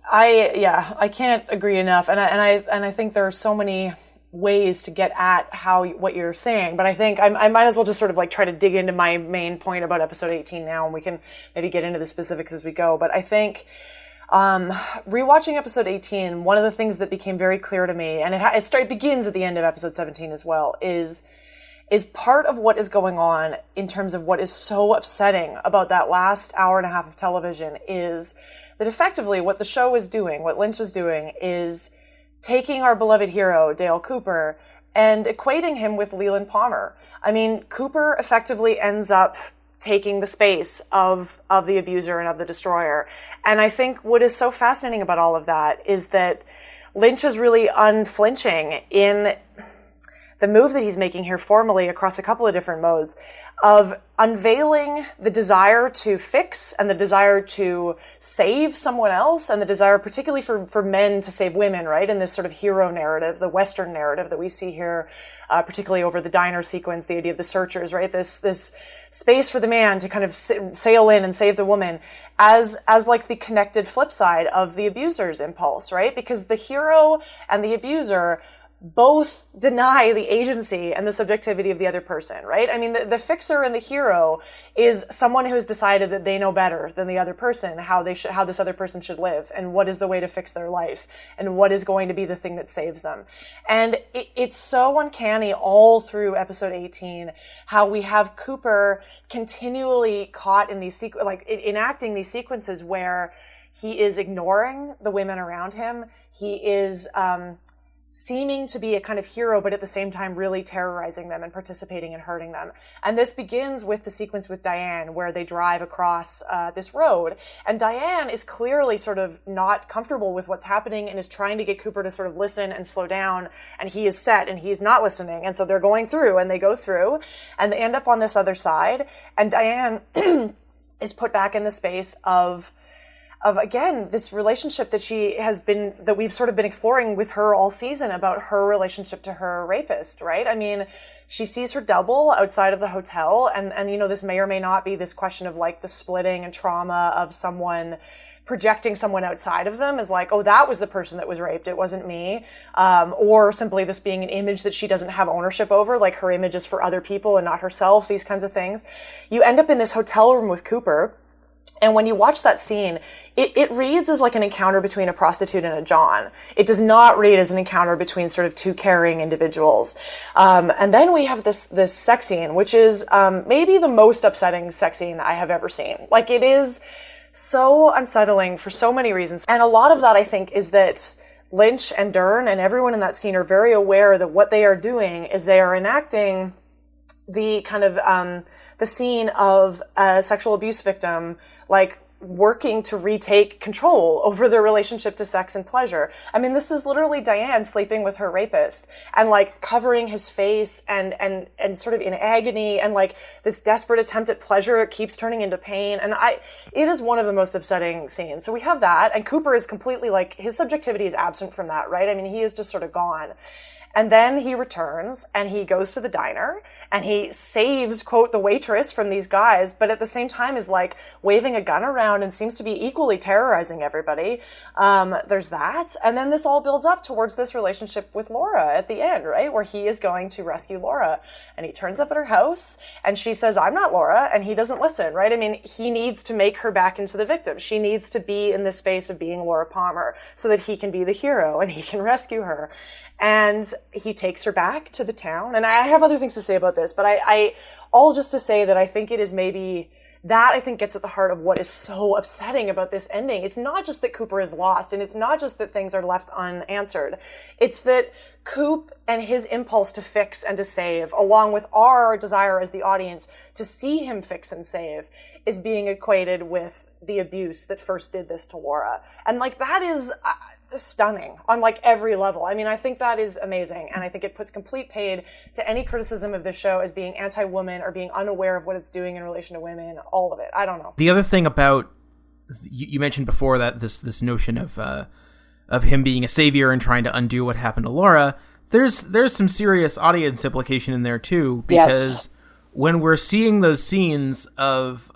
I can't agree enough. And I think there are so many ways to get at what you're saying, but I think I might as well just sort of like try to dig into my main point about episode 18 now, and we can maybe get into the specifics as we go. But I think rewatching episode 18, one of the things that became very clear to me, and it begins at the end of episode 17 as well, is part of what is going on in terms of what is so upsetting about that last hour and a half of television is that effectively what the show is doing, what Lynch is doing, is taking our beloved hero, Dale Cooper, and equating him with Leland Palmer. I mean, Cooper effectively ends up taking the space of the abuser and of the destroyer. And I think what is so fascinating about all of that is that Lynch is really unflinching in the move that he's making here formally across a couple of different modes of unveiling the desire to fix and the desire to save someone else and the desire particularly for men to save women, right? In this sort of hero narrative, the Western narrative that we see here, particularly over the diner sequence, the idea of the searchers, right? This space for the man to kind of sail in and save the woman as like the connected flip side of the abuser's impulse, right? Because the hero and the abuser both deny the agency and the subjectivity of the other person, right? I mean, the fixer and the hero is someone who's decided that they know better than the other person, how this other person should live, and what is the way to fix their life, and what is going to be the thing that saves them. And it's so uncanny all through episode 18, how we have Cooper continually caught in these enacting these sequences where he is ignoring the women around him. He is, seeming to be a kind of hero, but at the same time really terrorizing them and participating in hurting them. And this begins with the sequence with Diane, where they drive across this road. And Diane is clearly sort of not comfortable with what's happening and is trying to get Cooper to sort of listen and slow down. And he is set and he's not listening. And so they're going through and they go through and they end up on this other side. And Diane is put back in the space of again, this relationship that we've sort of been exploring with her all season about her relationship to her rapist, right? I mean, she sees her double outside of the hotel and this may or may not be this question of like the splitting and trauma of someone projecting someone outside of them as like, oh, that was the person that was raped. It wasn't me. Or simply this being an image that she doesn't have ownership over, like her image is for other people and not herself, these kinds of things. You end up in this hotel room with Cooper. And when you watch that scene, it reads as like an encounter between a prostitute and a John. It does not read as an encounter between sort of two caring individuals. And then we have this sex scene, which is maybe the most upsetting sex scene I have ever seen. Like, it is so unsettling for so many reasons. And a lot of that, I think, is that Lynch and Dern and everyone in that scene are very aware that what they are doing is they are enacting the kind of the scene of a sexual abuse victim, like, working to retake control over their relationship to sex and pleasure. I mean, this is literally Diane sleeping with her rapist and like covering his face and sort of in agony, and like this desperate attempt at pleasure, it keeps turning into pain. And it is one of the most upsetting scenes. So we have that, and Cooper is completely like, his subjectivity is absent from that, right? I mean, he is just sort of gone. And then he returns and he goes to the diner and he saves, quote, the waitress from these guys, but at the same time is like waving a gun around and seems to be equally terrorizing everybody. There's that. And then this all builds up towards this relationship with Laura at the end, right? Where he is going to rescue Laura, and he turns up at her house and she says, "I'm not Laura," and he doesn't listen, right? I mean, he needs to make her back into the victim. She needs to be in this space of being Laura Palmer so that he can be the hero and he can rescue her. And he takes her back to the town. And I have other things to say about this, but I all just to say that I think it is maybe that I think gets at the heart of what is so upsetting about this ending. It's not just that Cooper is lost, and it's not just that things are left unanswered. It's that Coop and his impulse to fix and to save, along with our desire as the audience to see him fix and save, is being equated with the abuse that first did this to Laura. And like, that is stunning on like every level. I mean, I think that is amazing, and I think it puts complete paid to any criticism of this show as being anti-woman or being unaware of what it's doing in relation to women. All of it. I don't know. The other thing about you mentioned before, that this notion of him being a savior and trying to undo what happened to Laura, there's some serious audience implication in there too, because when we're seeing those scenes of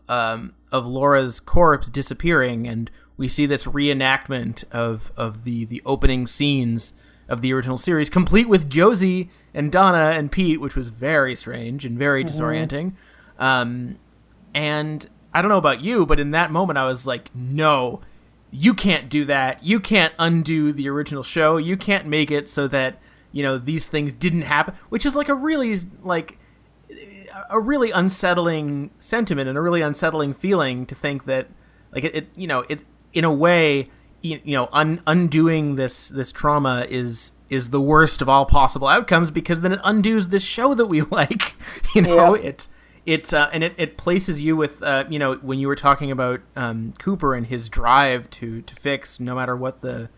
Laura's corpse disappearing, and we see this reenactment of the opening scenes of the original series, complete with Josie and Donna and Pete, which was very strange and very disorienting. And I don't know about you, but in that moment I was like, no, you can't do that. You can't undo the original show. You can't make it so that, you know, these things didn't happen, which is like a really unsettling sentiment and a really unsettling feeling to think that, like, it in a way, undoing this trauma is the worst of all possible outcomes, because then it undoes this show that we like. It places you with when you were talking about Cooper and his drive to fix no matter what the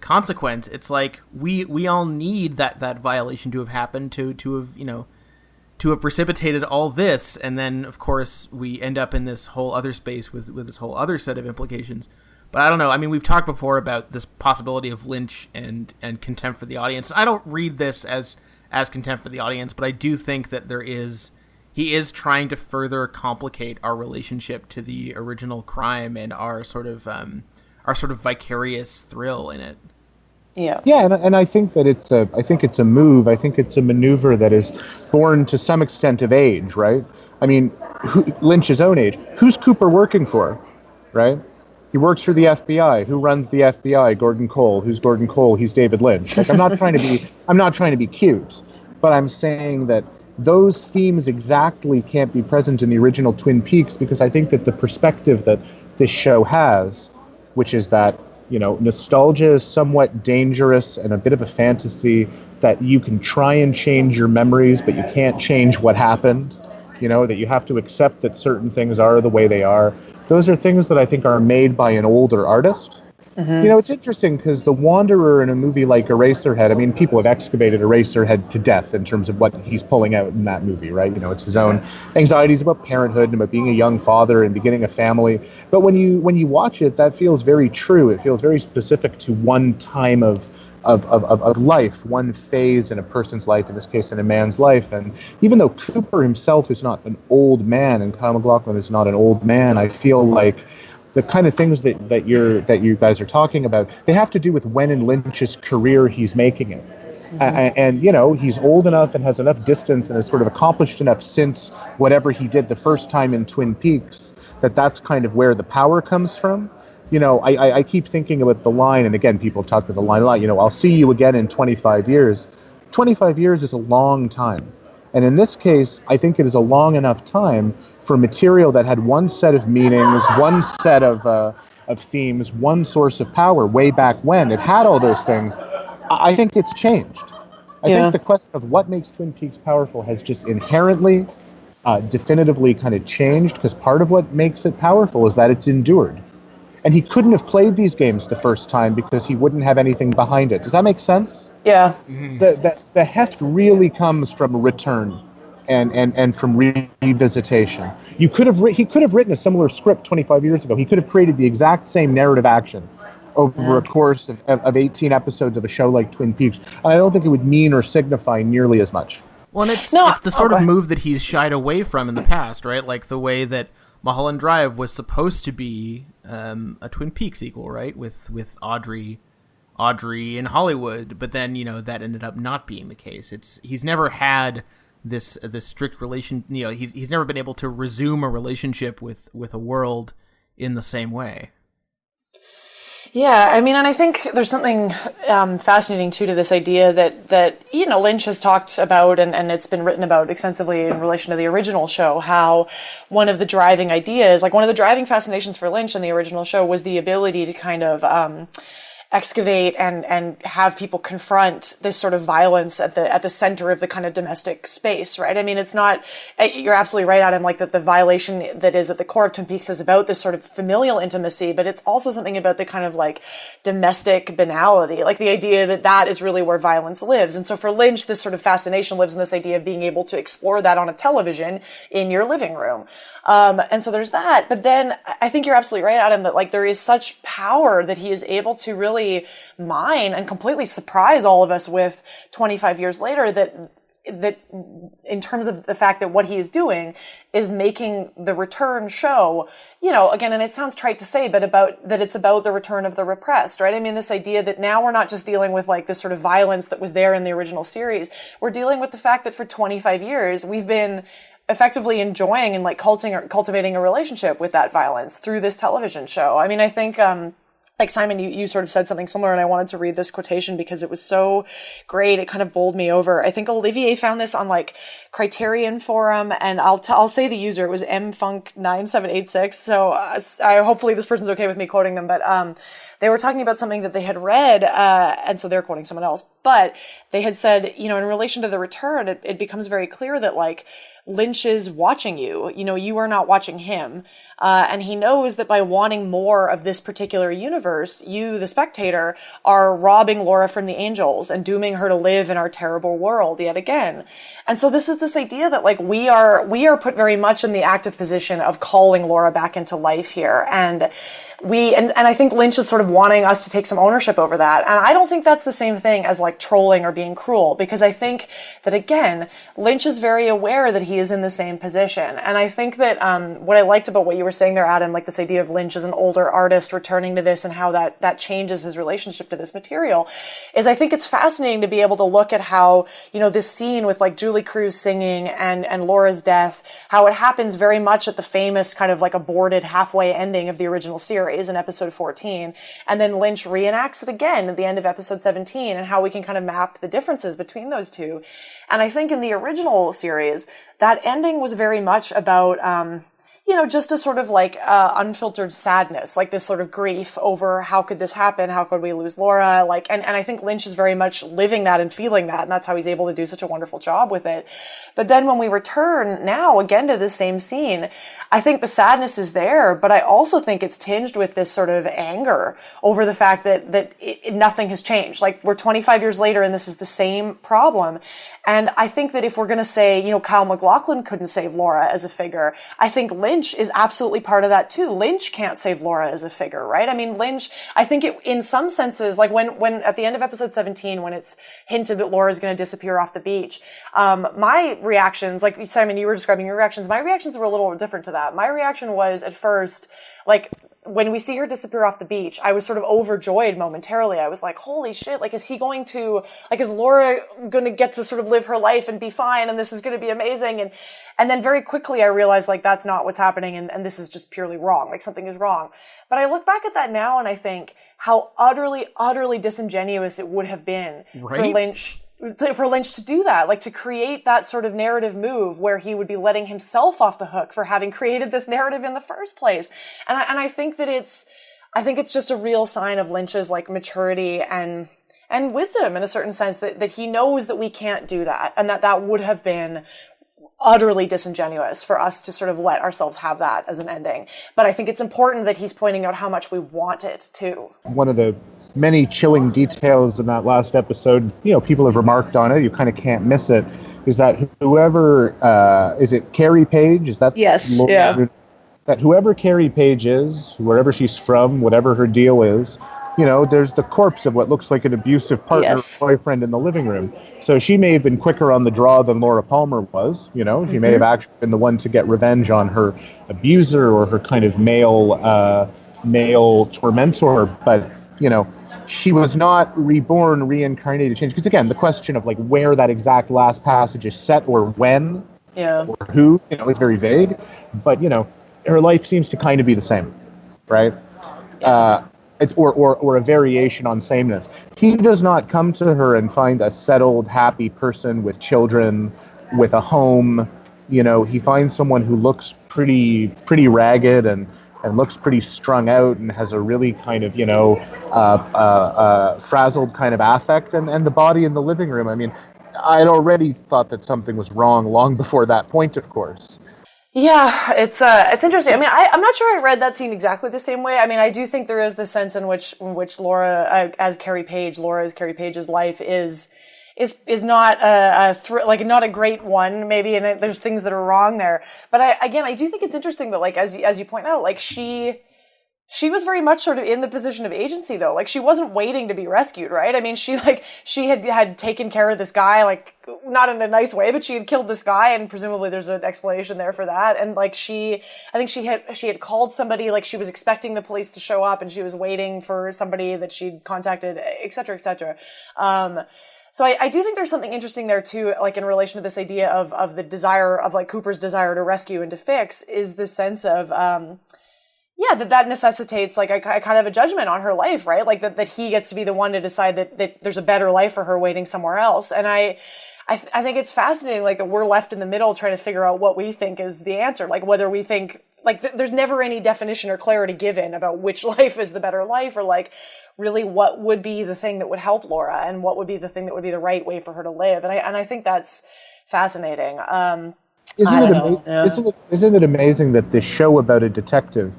consequence. It's like we all need that violation to have happened to have precipitated all this, and then of course we end up in this whole other space with this whole other set of implications. But I don't know. I mean, we've talked before about this possibility of Lynch and contempt for the audience. I don't read this as contempt for the audience, but I do think that he is trying to further complicate our relationship to the original crime and our sort of vicarious thrill in it. Yeah, and I think that it's a move. I think it's a maneuver that is born to some extent of age, right? I mean, Lynch's own age. Who's Cooper working for, right? He works for the FBI. Who runs the FBI? Gordon Cole. Who's Gordon Cole? He's David Lynch. Like, I'm not trying to be cute, but I'm saying that those themes exactly can't be present in the original Twin Peaks, because I think that the perspective that this show has, which is that, nostalgia is somewhat dangerous and a bit of a fantasy, that you can try and change your memories, but you can't change what happened, that you have to accept that certain things are the way they are. Those are things that I think are made by an older artist. Mm-hmm. It's interesting because The Wanderer in a movie like Eraserhead, I mean, people have excavated Eraserhead to death in terms of what he's pulling out in that movie, right? It's his own anxieties about parenthood and about being a young father and beginning a family. But when you watch it, that feels very true. It feels very specific to one time of life, one phase in a person's life, in this case in a man's life. And even though Cooper himself is not an old man and Kyle MacLachlan is not an old man, I feel like the kind of things that you guys are talking about, they have to do with when in Lynch's career he's making it. Mm-hmm. And he's old enough and has enough distance and has sort of accomplished enough since whatever he did the first time in Twin Peaks, that's kind of where the power comes from. I keep thinking about the line, and again, people have talked about the line a lot, I'll see you again in 25 years. 25 years is a long time. And in this case, I think it is a long enough time for material that had one set of meanings, one set of themes, one source of power way back when. It had all those things. I think it's changed. I think the question of what makes Twin Peaks powerful has just inherently, definitively kind of changed, because part of what makes it powerful is that it's endured. And he couldn't have played these games the first time because he wouldn't have anything behind it. Does that make sense? Yeah. Mm-hmm. The heft really comes from return and from revisitation. He could have written a similar script 25 years ago. He could have created the exact same narrative action over a course of 18 episodes of a show like Twin Peaks. And I don't think it would mean or signify nearly as much. Well, and it's the sort of move that he's shied away from in the past, right? Like the way that Mulholland Drive was supposed to be a Twin Peaks sequel, right? With Audrey in Hollywood, but then that ended up not being the case. He's never had this strict relation. He's never been able to resume a relationship with a world in the same way. Yeah, I mean, and I think there's something fascinating too to this idea that Lynch has talked about and it's been written about extensively in relation to the original show, how one of the driving ideas, like one of the driving fascinations for Lynch in the original show was the ability to kind of excavate and have people confront this sort of violence at the center of the kind of domestic space, right? I mean, it's not, you're absolutely right, Adam, like that the violation that is at the core of Twin Peaks is about this sort of familial intimacy, but it's also something about the kind of like domestic banality, like the idea that is really where violence lives. And so for Lynch, this sort of fascination lives in this idea of being able to explore that on a television in your living room. And so there's that. But then I think you're absolutely right, Adam, that like there is such power that he is able to really mine and completely surprise all of us with 25 years later, that in terms of the fact that what he is doing is making the return show, again, and it sounds trite to say, but it's about the return of the repressed, right? I mean, this idea that now we're not just dealing with like this sort of violence that was there in the original series. We're dealing with the fact that for 25 years, we've been effectively enjoying and like cultivating a relationship with that violence through this television show. I mean, I think, like Simon, you sort of said something similar, and I wanted to read this quotation because it was so great. It kind of bowled me over. I think Olivier found this on like Criterion Forum, and I'll say the user. It was mfunk9786. So hopefully this person's okay with me quoting them, but they were talking about something that they had read, and so they're quoting someone else. But they had said, in relation to the return, it becomes very clear that like Lynch is watching you. You are not watching him. And he knows that by wanting more of this particular universe, you, the spectator, are robbing Laura from the angels and dooming her to live in our terrible world yet again. And so this is this idea that like we are put very much in the active position of calling Laura back into life here. And I think Lynch is sort of wanting us to take some ownership over that. And I don't think that's the same thing as like trolling or being cruel, because I think that again, Lynch is very aware that he is in the same position. And I think that, what I liked about what you were saying there, Adam, like this idea of Lynch as an older artist returning to this and how that changes his relationship to this material, is I think it's fascinating to be able to look at how, this scene with like Julie Cruz singing and Laura's death, how it happens very much at the famous kind of like aborted halfway ending of the original series in episode 14. And then Lynch reenacts it again at the end of episode 17, and how we can kind of map the differences between those two. And I think in the original series, that ending was very much about, just a sort of like unfiltered sadness, like this sort of grief over how could this happen? How could we lose Laura? Like, and I think Lynch is very much living that and feeling that, and that's how he's able to do such a wonderful job with it. But then when we return now again to the same scene, I think the sadness is there, but I also think it's tinged with this sort of anger over the fact that nothing has changed. Like we're 25 years later and this is the same problem. And I think that if we're going to say, Kyle MacLachlan couldn't save Laura as a figure, I think Lynch is absolutely part of that too. Lynch can't save Laura as a figure, right? I mean, Lynch, I think it, in some senses, like when at the end of episode 17, when it's hinted that Laura's going to disappear off the beach, my reactions, like Simon, you were describing your reactions, my reactions were a little different to that. My reaction was at first, like, when we see her disappear off the beach, I was sort of overjoyed momentarily. I was like, holy shit, like, is Laura going to get to sort of live her life and be fine, and this is going to be amazing? And then very quickly I realized, like, that's not what's happening, and this is just purely wrong. Like, something is wrong. But I look back at that now and I think how utterly, utterly disingenuous it would have been for Lynch to do that, like to create that sort of narrative move where he would be letting himself off the hook for having created this narrative in the first place. And I think that it's just a real sign of Lynch's like maturity and and wisdom in a certain sense that he knows that we can't do that, and that would have been utterly disingenuous for us to sort of let ourselves have that as an ending. But I think it's important that he's pointing out how much we want it too. One of the many chilling details in that last episode, people have remarked on it, you kind of can't miss it, is that whoever, is it Carrie Page? Is that yes, yeah. That whoever Carrie Page is, wherever she's from, whatever her deal is, there's the corpse of what looks like an abusive partner or boyfriend in the living room. So she may have been quicker on the draw than Laura Palmer was. She may have actually been the one to get revenge on her abuser or her kind of male tormentor. But, she was not reborn, reincarnated, changed. Because again, the question of like where that exact last passage is set or when or who, is very vague. But, her life seems to kind of be the same, right? Or a variation on sameness. He does not come to her and find a settled, happy person with children, with a home. He finds someone who looks pretty ragged and looks pretty strung out and has a really kind of, frazzled kind of affect. And the body in the living room, I mean, I'd already thought that something was wrong long before that point, of course. Yeah, it's interesting. I mean, I'm not sure I read that scene exactly the same way. I mean, I do think there is this sense in which Laura, as Carrie Page's life is not not a great one, maybe, and there's things that are wrong there. But I do think it's interesting that, like, as you point out, like, she was very much sort of in the position of agency, though. Like, she wasn't waiting to be rescued, right? I mean, she had taken care of this guy, like, not in a nice way, but she had killed this guy, and presumably there's an explanation there for that. And like, I think she had called somebody, like, she was expecting the police to show up, and she was waiting for somebody that she'd contacted, et cetera, et cetera. So I do think there's something interesting there too, like in relation to this idea of the desire of, like, Cooper's desire to rescue and to fix, is this sense of, that necessitates, like, a kind of a judgment on her life, right? Like, that he gets to be the one to decide that there's a better life for her waiting somewhere else. And I think it's fascinating, like, that we're left in the middle trying to figure out what we think is the answer. Like, whether we think, like, there's never any definition or clarity given about which life is the better life, or, like, really what would be the thing that would help Laura and what would be the thing that would be the right way for her to live. And I think that's fascinating. Isn't it amazing that this show about a detective,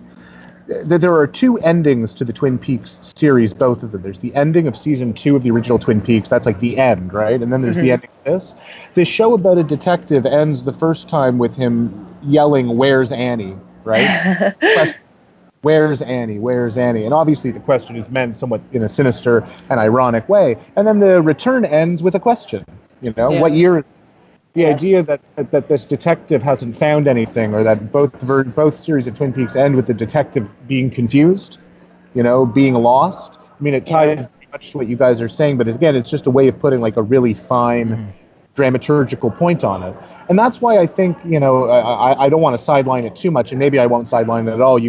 there are two endings to the Twin Peaks series, both of them. There's the ending of season 2 of the original Twin Peaks. That's like the end, right? And then there's the ending of this. This show about a detective ends the first time with him yelling, "Where's Annie?" Right? Where's Annie? Where's Annie? And obviously the question is meant somewhat in a sinister and ironic way. And then the return ends with a question. What year is it? The idea that this detective hasn't found anything, or that both series of Twin Peaks end with the detective being confused, being lost. I mean, it ties very much to what you guys are saying, but again, it's just a way of putting, like, a really fine dramaturgical point on it. And that's why I think, I don't want to sideline it too much, and maybe I won't sideline it at all.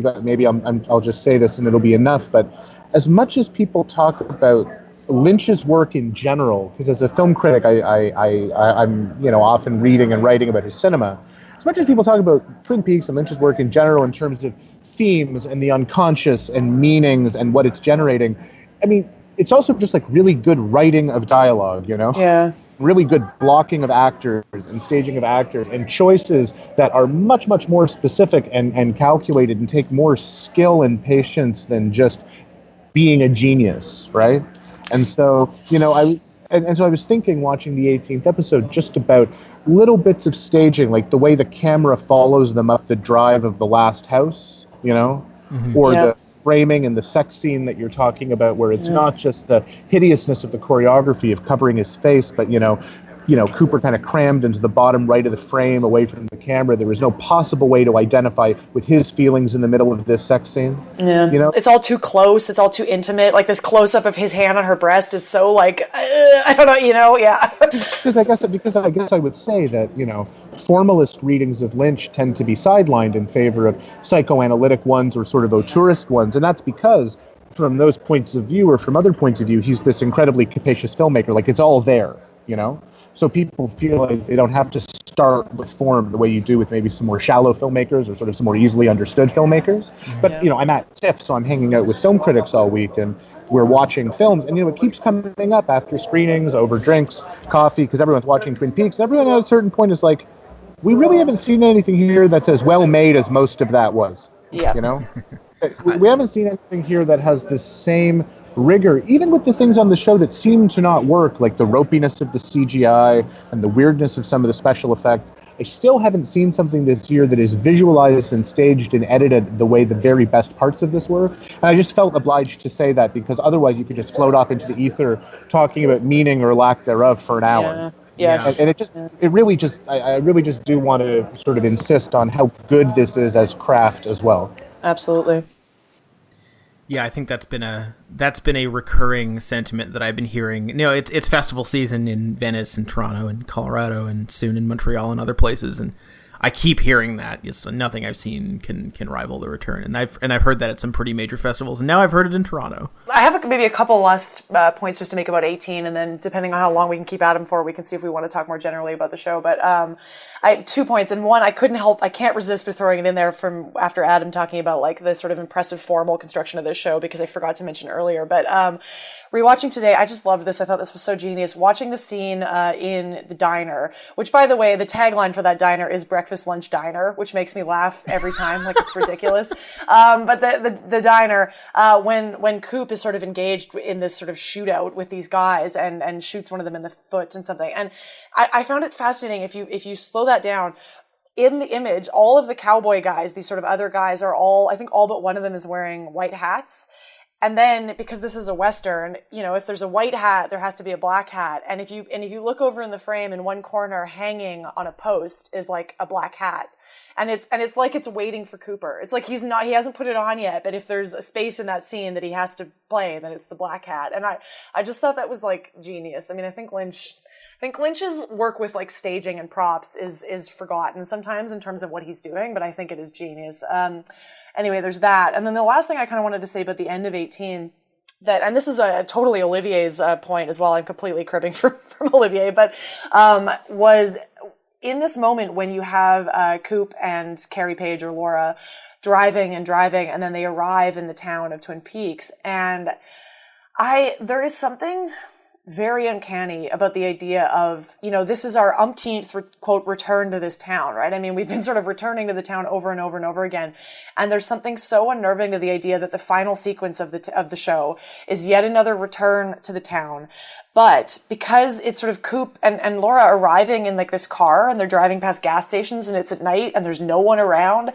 I'll just say this and it'll be enough. But as much as people talk about Lynch's work in general, because as a film critic, I'm often reading and writing about his cinema. As much as people talk about Twin Peaks and Lynch's work in general in terms of themes and the unconscious and meanings and what it's generating, I mean, it's also just, like, really good writing of dialogue, Yeah. Really good blocking of actors and staging of actors and choices that are much, much more specific and calculated and take more skill and patience than just being a genius, right? And so, I was thinking, watching the 18th episode, just about little bits of staging, like the way the camera follows them up the drive of the last house, or the framing and the sex scene that you're talking about, where it's not just the hideousness of the choreography of covering his face, but, Cooper kind of crammed into the bottom right of the frame away from the camera. There was no possible way to identify with his feelings in the middle of this sex scene. Yeah. It's all too close. It's all too intimate. Like, this close-up of his hand on her breast is so, like, I don't know, yeah. Because I guess I would say that, formalist readings of Lynch tend to be sidelined in favor of psychoanalytic ones or sort of auteurist ones. And that's because from those points of view, or from other points of view, he's this incredibly capacious filmmaker. Like, it's all there, So people feel like they don't have to start with form the way you do with maybe some more shallow filmmakers or sort of some more easily understood filmmakers. But, I'm at TIFF, so I'm hanging out with film critics all week, and we're watching films, and it keeps coming up after screenings, over drinks, coffee, because everyone's watching Twin Peaks. Everyone at a certain point is like, we really haven't seen anything here that's as well made as most of that was. Yeah. We haven't seen anything here that has the same rigor, even with the things on the show that seem to not work, like the ropiness of the CGI and the weirdness of some of the special effects. I still haven't seen something this year that is visualized and staged and edited the way the very best parts of this were. And I just felt obliged to say that, because otherwise you could just float off into the ether talking about meaning or lack thereof for an hour. Yeah. Yes. And I really just do want to sort of insist on how good this is as craft as well. Absolutely. Yeah, I think that's been a recurring sentiment that I've been hearing. It's festival season in Venice and Toronto and Colorado and soon in Montreal and other places, and I keep hearing that. It's nothing I've seen can rival The Return, and I've heard that at some pretty major festivals, and now I've heard it in Toronto. I have maybe a couple last points just to make about 18, and then depending on how long we can keep Adam for, we can see if we want to talk more generally about the show. But I had 2 points, and one, I can't resist for throwing it in there from after Adam talking about like the sort of impressive formal construction of this show, because I forgot to mention earlier. But rewatching today, I just loved this. I thought this was so genius. Watching the scene in the diner, which, by the way, the tagline for that diner is breakfast, lunch, diner, which makes me laugh every time. Like, it's ridiculous. But the diner, when Coop is sort of engaged in this sort of shootout with these guys and shoots one of them in the foot and something. And I found it fascinating. If you slow that down, in the image, all of the cowboy guys, these sort of other guys are I think all but one of them is wearing white hats. And then, because this is a Western, if there's a white hat, there has to be a black hat. And if you look over in the frame, in one corner hanging on a post is like a black hat. And it's like it's waiting for Cooper. It's like he hasn't put it on yet, but if there's a space in that scene that he has to play, then it's the black hat. And I just thought that was like genius. I mean, I think Lynch's work with like staging and props is forgotten sometimes in terms of what he's doing, but I think it is genius. Anyway, there's that. And then the last thing I kind of wanted to say about the end of 18, and this is totally Olivier's point as well. I'm completely cribbing from Olivier, but was in this moment when you have Coop and Carrie Page or Laura driving, and then they arrive in the town of Twin Peaks, and there is something very uncanny about the idea of, this is our umpteenth, quote, return to this town, right? I mean, we've been sort of returning to the town over and over and over again. And there's something so unnerving to the idea that the final sequence of the show is yet another return to the town. But because it's sort of Coop and Laura arriving in like this car, and they're driving past gas stations, and it's at night and there's no one around,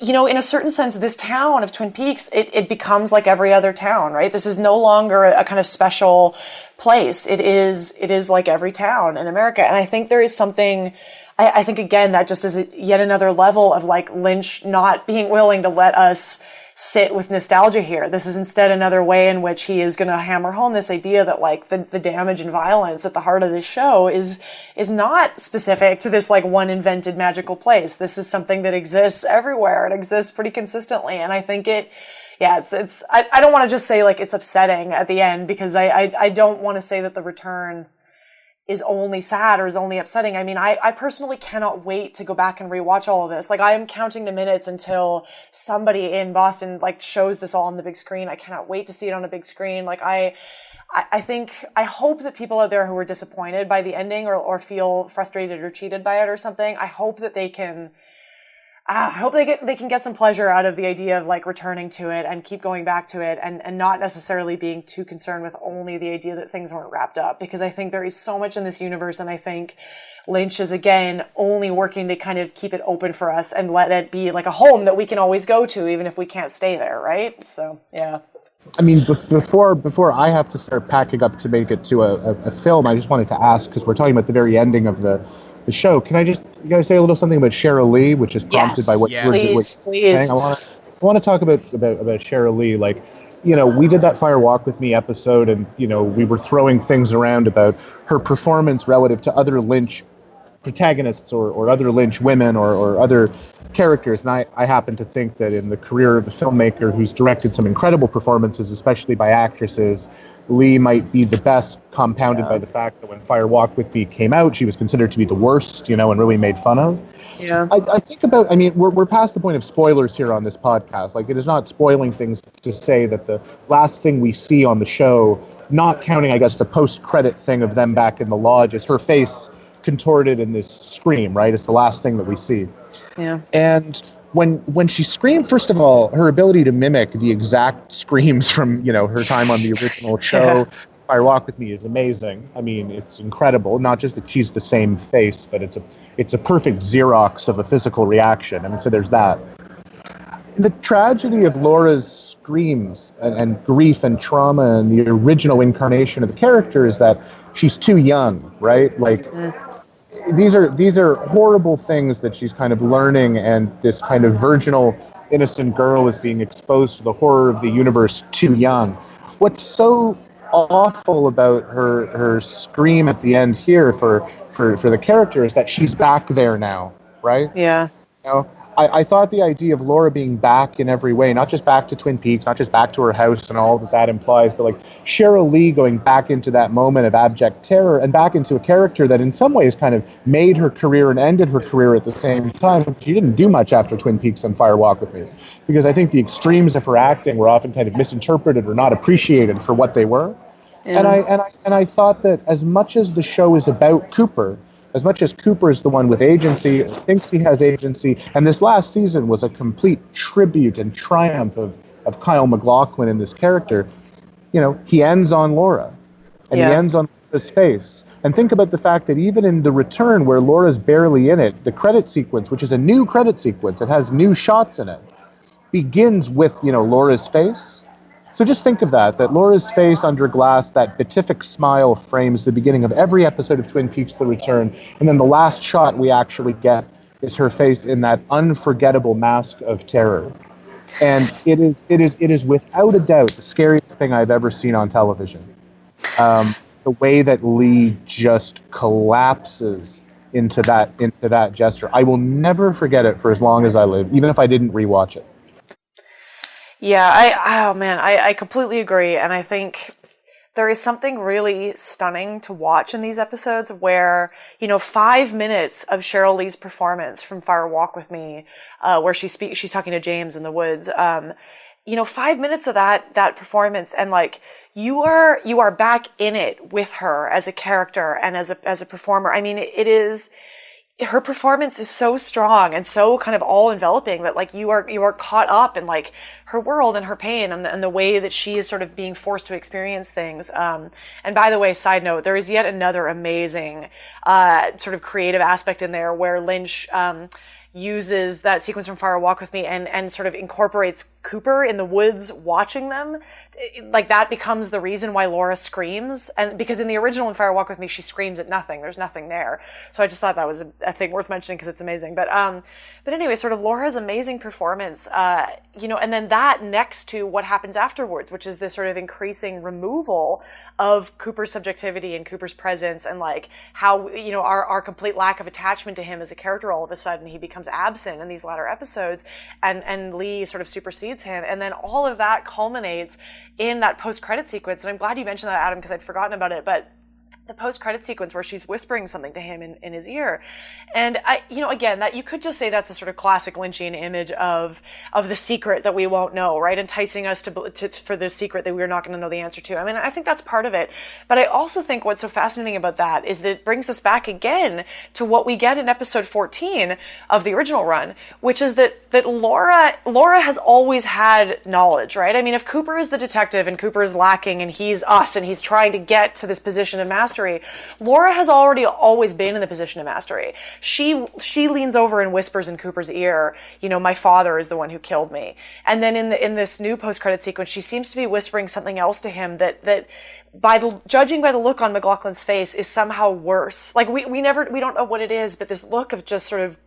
in a certain sense, this town of Twin Peaks, it becomes like every other town, right? This is no longer a kind of special place. It is like every town in America. And I think there is something, I think again, that just is yet another level of like Lynch not being willing to let us sit with nostalgia here. This is instead another way in which he is going to hammer home this idea that like the damage and violence at the heart of this show is not specific to this like one invented magical place. This is something that exists everywhere. It exists pretty consistently. And I think I don't want to just say like it's upsetting at the end, because I don't want to say that The Return is only sad or is only upsetting. I mean, I personally cannot wait to go back and rewatch all of this. Like, I am counting the minutes until somebody in Boston like shows this all on the big screen. I cannot wait to see it on a big screen. Like, I hope that people out there who are disappointed by the ending or feel frustrated or cheated by it or something, I hope that they can they can get some pleasure out of the idea of like returning to it and keep going back to it, and not necessarily being too concerned with only the idea that things weren't wrapped up, because I think there is so much in this universe, and I think Lynch is again only working to kind of keep it open for us and let it be like a home that we can always go to even if we can't stay there, right? So yeah. I mean, before I have to start packing up to make it to a film, I just wanted to ask, because we're talking about the very ending of the show. Can you guys say a little something about Cheryl Lee, which is prompted by what you were saying? I want to talk about Cheryl Lee. Like, we did that Fire Walk With Me episode, and we were throwing things around about her performance relative to other Lynch protagonists or other Lynch women or other characters. And I happen to think that in the career of a filmmaker who's directed some incredible performances, especially by actresses, Lee might be the best, compounded by the fact that when Fire Walk With Me came out, she was considered to be the worst, and really made fun of. Yeah. I think about, we're past the point of spoilers here on this podcast. Like, it is not spoiling things to say that the last thing we see on the show, not counting, I guess, the post-credit thing of them back in the lodge, is her face contorted in this scream, right? It's the last thing that we see. Yeah. And when she screamed, first of all, her ability to mimic the exact screams from, her time on the original show, Fire Walk With Me, is amazing. I mean, it's incredible. Not just that she's the same face, but it's a perfect Xerox of a physical reaction. I mean, so there's that. The tragedy of Laura's screams and grief and trauma and the original incarnation of the character is that she's too young, right? Like, these are horrible things that she's kind of learning, and this kind of virginal, innocent girl is being exposed to the horror of the universe too young. What's so awful about her scream at the end here for the character is that she's back there now, right? Yeah. I thought the idea of Laura being back in every way, not just back to Twin Peaks, not just back to her house and all that implies, but like Cheryl Lee going back into that moment of abject terror and back into a character that in some ways kind of made her career and ended her career at the same time. She didn't do much after Twin Peaks and Fire Walk With Me, because I think the extremes of her acting were often kind of misinterpreted or not appreciated for what they were. Yeah. And I thought that as much as the show is about Cooper, as much as Cooper is the one with agency, thinks he has agency, and this last season was a complete tribute and triumph of Kyle MacLachlan in this character, he ends on Laura. And he ends on Laura's face. And think about the fact that even in The Return, where Laura's barely in it, the credit sequence, which is a new credit sequence, it has new shots in it, begins with, Laura's face. So just think of that Laura's face under glass, that beatific smile frames the beginning of every episode of Twin Peaks: The Return, and then the last shot we actually get is her face in that unforgettable mask of terror. And it is without a doubt the scariest thing I've ever seen on television. The way that Lee just collapses into that gesture. I will never forget it for as long as I live, even if I didn't rewatch it. Yeah, I completely agree. And I think there is something really stunning to watch in these episodes where, 5 minutes of Cheryl Lee's performance from Fire Walk With Me, where she's talking to James in the woods, 5 minutes of that performance, and like, you are back in it with her as a character and as a performer. I mean, her performance is so strong and so kind of all enveloping that like you are caught up in like her world and her pain and the way that she is sort of being forced to experience things. And by the way, side note, there is yet another amazing sort of creative aspect in there where Lynch uses that sequence from Fire Walk With Me and sort of incorporates Cooper in the woods watching them. Like, that becomes the reason why Laura screams. And because in the original in Fire Walk With Me, she screams at nothing. There's nothing there. So I just thought that was a thing worth mentioning because it's amazing. But anyway, sort of Laura's amazing performance, and then that next to what happens afterwards, which is this sort of increasing removal of Cooper's subjectivity and Cooper's presence, and like how, our complete lack of attachment to him as a character, all of a sudden he becomes absent in these latter episodes, and Lee sort of supersedes him. And then all of that culminates in that post-credit sequence. And I'm glad you mentioned that, Adam, because I'd forgotten about it. But the post-credit sequence where she's whispering something to him in his ear. And again, that you could just say that's a sort of classic Lynchian image of the secret that we won't know, right? Enticing us for the secret that we're not going to know the answer to. I mean, I think that's part of it. But I also think what's so fascinating about that is that it brings us back again to what we get in episode 14 of the original run, which is that Laura has always had knowledge, right? I mean, if Cooper is the detective and Cooper is lacking and he's us and he's trying to get to this position of mastery, Laura has always been in the position of mastery. She leans over and whispers in Cooper's ear, my father is the one who killed me. And then in this new post-credit sequence, she seems to be whispering something else to him that judging by the look on MacLachlan's face is somehow worse. Like we don't know what it is, but this look of just sort of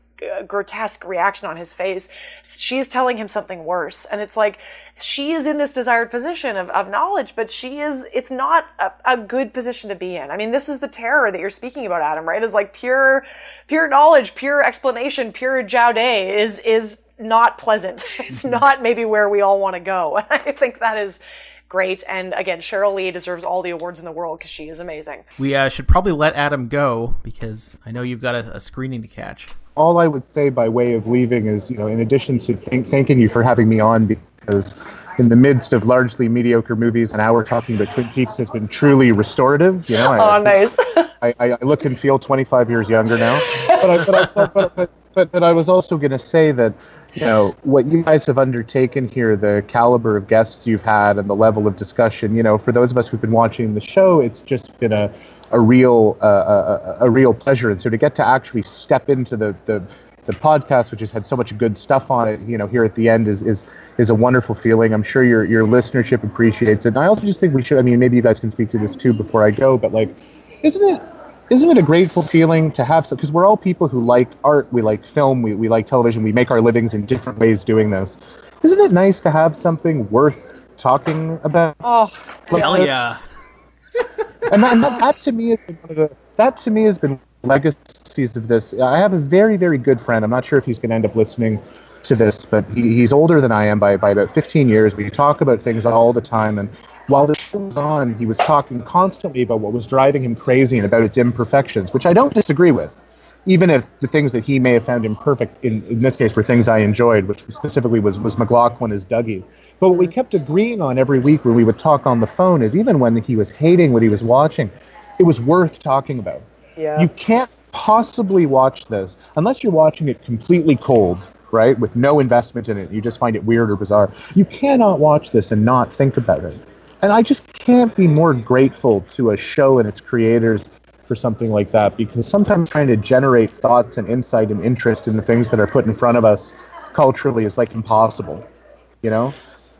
grotesque reaction on his face, she's telling him something worse. And it's like, she is in this desired position of knowledge, but it's not a good position to be in. I mean, this is the terror that you're speaking about, Adam, right? Is like pure knowledge, pure explanation, pure Jaude is not pleasant. It's not maybe where we all want to go. And I think that is great. And again, Cheryl Lee deserves all the awards in the world because she is amazing. We should probably let Adam go because I know you've got a screening to catch. All I would say by way of leaving is, in addition to thanking you for having me on, because in the midst of largely mediocre movies, an hour talking about Twin Peaks has been truly restorative. Nice. I look and feel 25 years younger now. But I was also going to say that, what you guys have undertaken here, the caliber of guests you've had and the level of discussion, for those of us who've been watching the show, it's just been a real pleasure. And so to get to actually step into the podcast, which has had so much good stuff on it, here at the end is a wonderful feeling. I'm sure your listenership appreciates it. And I also just think we should, maybe you guys can speak to this too before I go, but isn't it a grateful feeling to have, because we're all people who like art, we like film, we like television, we make our livings in different ways doing this. Isn't it nice to have something worth talking about? Oh, hell yeah. And that to me has been legacies of this. I have a very, very good friend. I'm not sure if he's going to end up listening to this, but he's older than I am by about 15 years. We talk about things all the time, and while the show was on, he was talking constantly about what was driving him crazy and about its imperfections, which I don't disagree with, even if the things that he may have found imperfect in this case were things I enjoyed, which specifically was McLaughlin as Dougie. But what we kept agreeing on every week when we would talk on the phone is even when he was hating what he was watching, it was worth talking about. Yeah. You can't possibly watch this unless you're watching it completely cold, right, with no investment in it. You just find it weird or bizarre. You cannot watch this and not think about it. And I just can't be more grateful to a show and its creators for something like that, because sometimes trying to generate thoughts and insight and interest in the things that are put in front of us culturally is like impossible,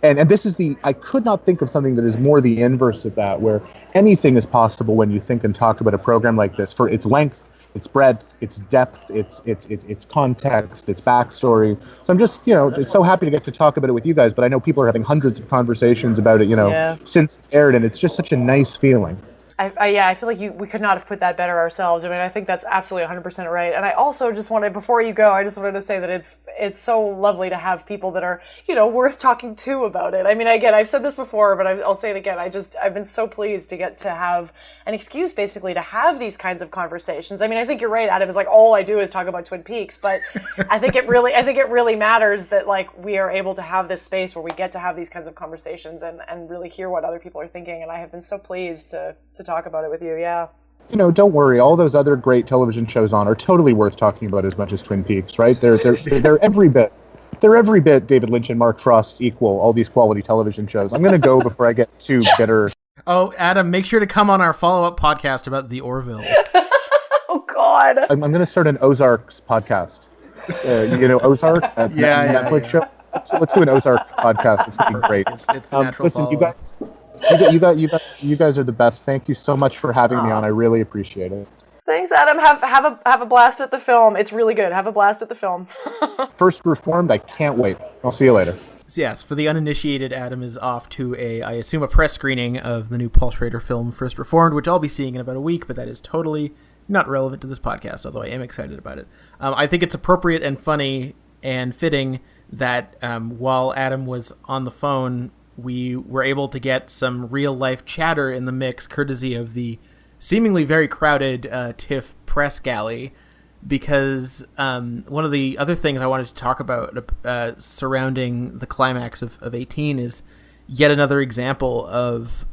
And this is I could not think of something that is more the inverse of that, where anything is possible when you think and talk about a program like this, for its length, its breadth, its depth, its context, its backstory. So I'm just, so happy to get to talk about it with you guys, but I know people are having hundreds of conversations about it, since it aired, and it's just such a nice feeling. I feel like we could not have put that better ourselves. I think that's absolutely 100% right. And I also just wanted, before you go, I just wanted to say that it's so lovely to have people that are, worth talking to about it. Again, I've said this before, but I'll say it again. I've been so pleased to get to have an excuse basically to have these kinds of conversations. I think you're right, Adam, is like all I do is talk about Twin Peaks, but I think it really matters that like we are able to have this space where we get to have these kinds of conversations and really hear what other people are thinking. And I have been so pleased to talk about it with you. Yeah. Don't worry. All those other great television shows on are totally worth talking about as much as Twin Peaks, right? They're every bit. They're every bit David Lynch and Mark Frost equal. All these quality television shows. I'm going to go before I get too bitter. Oh, Adam, make sure to come on our follow-up podcast about the Orville. Oh God. I'm going to start an Ozarks podcast. Ozark, Netflix show. Let's do an Ozark podcast. It's going to be great. It's the natural listen, follow-up. You guys are the best. Thank you so much for having me on. I really appreciate it. Thanks, Adam. Have a blast at the film. It's really good. Have a blast at the film. First Reformed, I can't wait. I'll see you later. So yes, for the uninitiated, Adam is off to I assume a press screening of the new Paul Schrader film, First Reformed, which I'll be seeing in about a week, but that is totally not relevant to this podcast, although I am excited about it. I think it's appropriate and funny and fitting that while Adam was on the phone, we were able to get some real-life chatter in the mix, courtesy of the seemingly very crowded TIFF press galley, because one of the other things I wanted to talk about surrounding the climax of 18 is yet another example of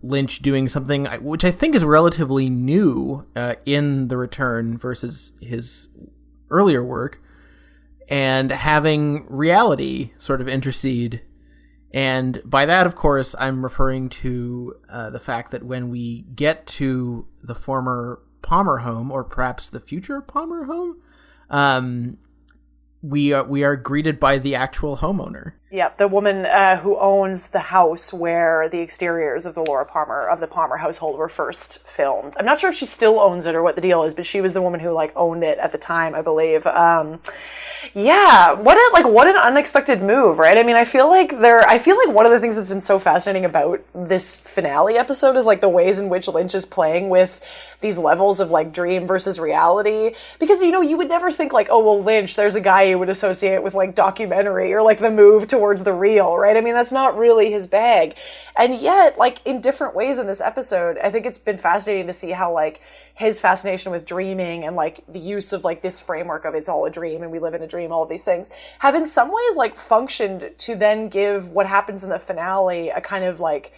Lynch doing something which I think is relatively new in The Return versus his earlier work, and having reality sort of intercede. And by that, of course, I'm referring to the fact that when we get to the former Palmer home, or perhaps the future Palmer home, we are greeted by the actual homeowner. Yeah, the woman who owns the house where the exteriors of the Palmer household were first filmed. I'm not sure if she still owns it or what the deal is, but she was the woman who like owned it at the time, I believe. Yeah, what an unexpected move, right? I mean, I feel like one of the things that's been so fascinating about this finale episode is like the ways in which Lynch is playing with these levels of like dream versus reality. Because, you know, you would never think like, oh, well, Lynch, there's a guy you would associate with like documentary or like the move towards the real, right? I mean, that's not really his bag. And yet, like in different ways in this episode, I think it's been fascinating to see how like his fascination with dreaming and like the use of like this framework of it's all a dream and we live in a dream, all of these things have in some ways like functioned to then give what happens in the finale a kind of like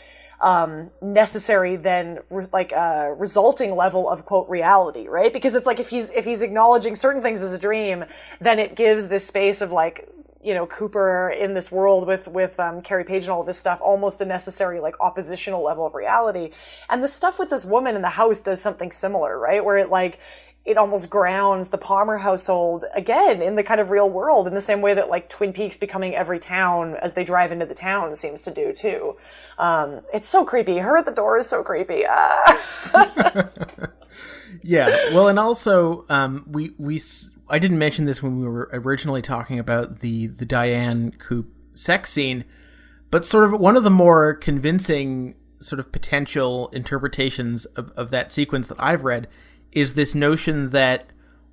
necessary then resulting level of quote reality, right? Because it's like if he's acknowledging certain things as a dream, then it gives this space of like, you know, Cooper in this world with Carrie Page and all of this stuff, almost a necessary like oppositional level of reality. And the stuff with this woman in the house does something similar, right? Where it almost grounds the Palmer household again in the kind of real world in the same way that like Twin Peaks becoming every town as they drive into the town seems to do too. It's so creepy. Her at the door is so creepy. Yeah. Well, and also, I didn't mention this when we were originally talking about the Diane Coop sex scene, but sort of one of the more convincing sort of potential interpretations of that sequence that I've read is this notion that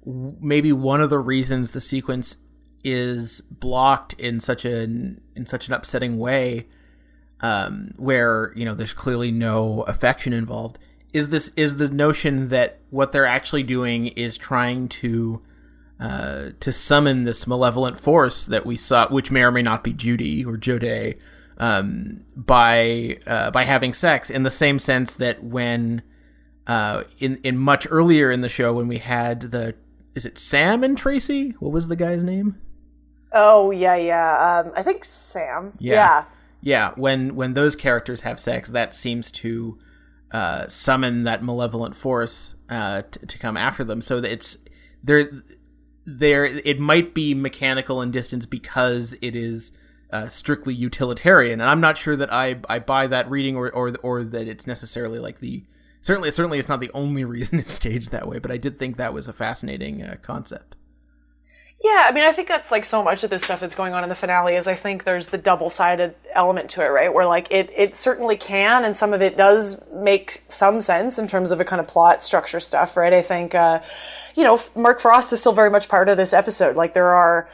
maybe one of the reasons the sequence is blocked in such an upsetting way, where, you know, there's clearly no affection involved, is the notion that what they're actually doing is trying to summon this malevolent force that we saw, which may or may not be Judy or Jode, by having sex, in the same sense that when in much earlier in the show when we had is it Sam and Tracy? What was the guy's name? Oh yeah. I think Sam. Yeah. When those characters have sex, that seems to summon that malevolent force to come after them. So that it's it might be mechanical in distance because it is strictly utilitarian, and I'm not sure that I buy that reading or that it's necessarily like the. Certainly, it's not the only reason it's staged that way, but I did think that was a fascinating concept. Yeah, I mean, I think that's like so much of this stuff that's going on in the finale is I think there's the double-sided element to it, right? Where like it certainly can, and some of it does make some sense in terms of a kind of plot structure stuff, right? I think, Mark Frost is still very much part of this episode. Like there are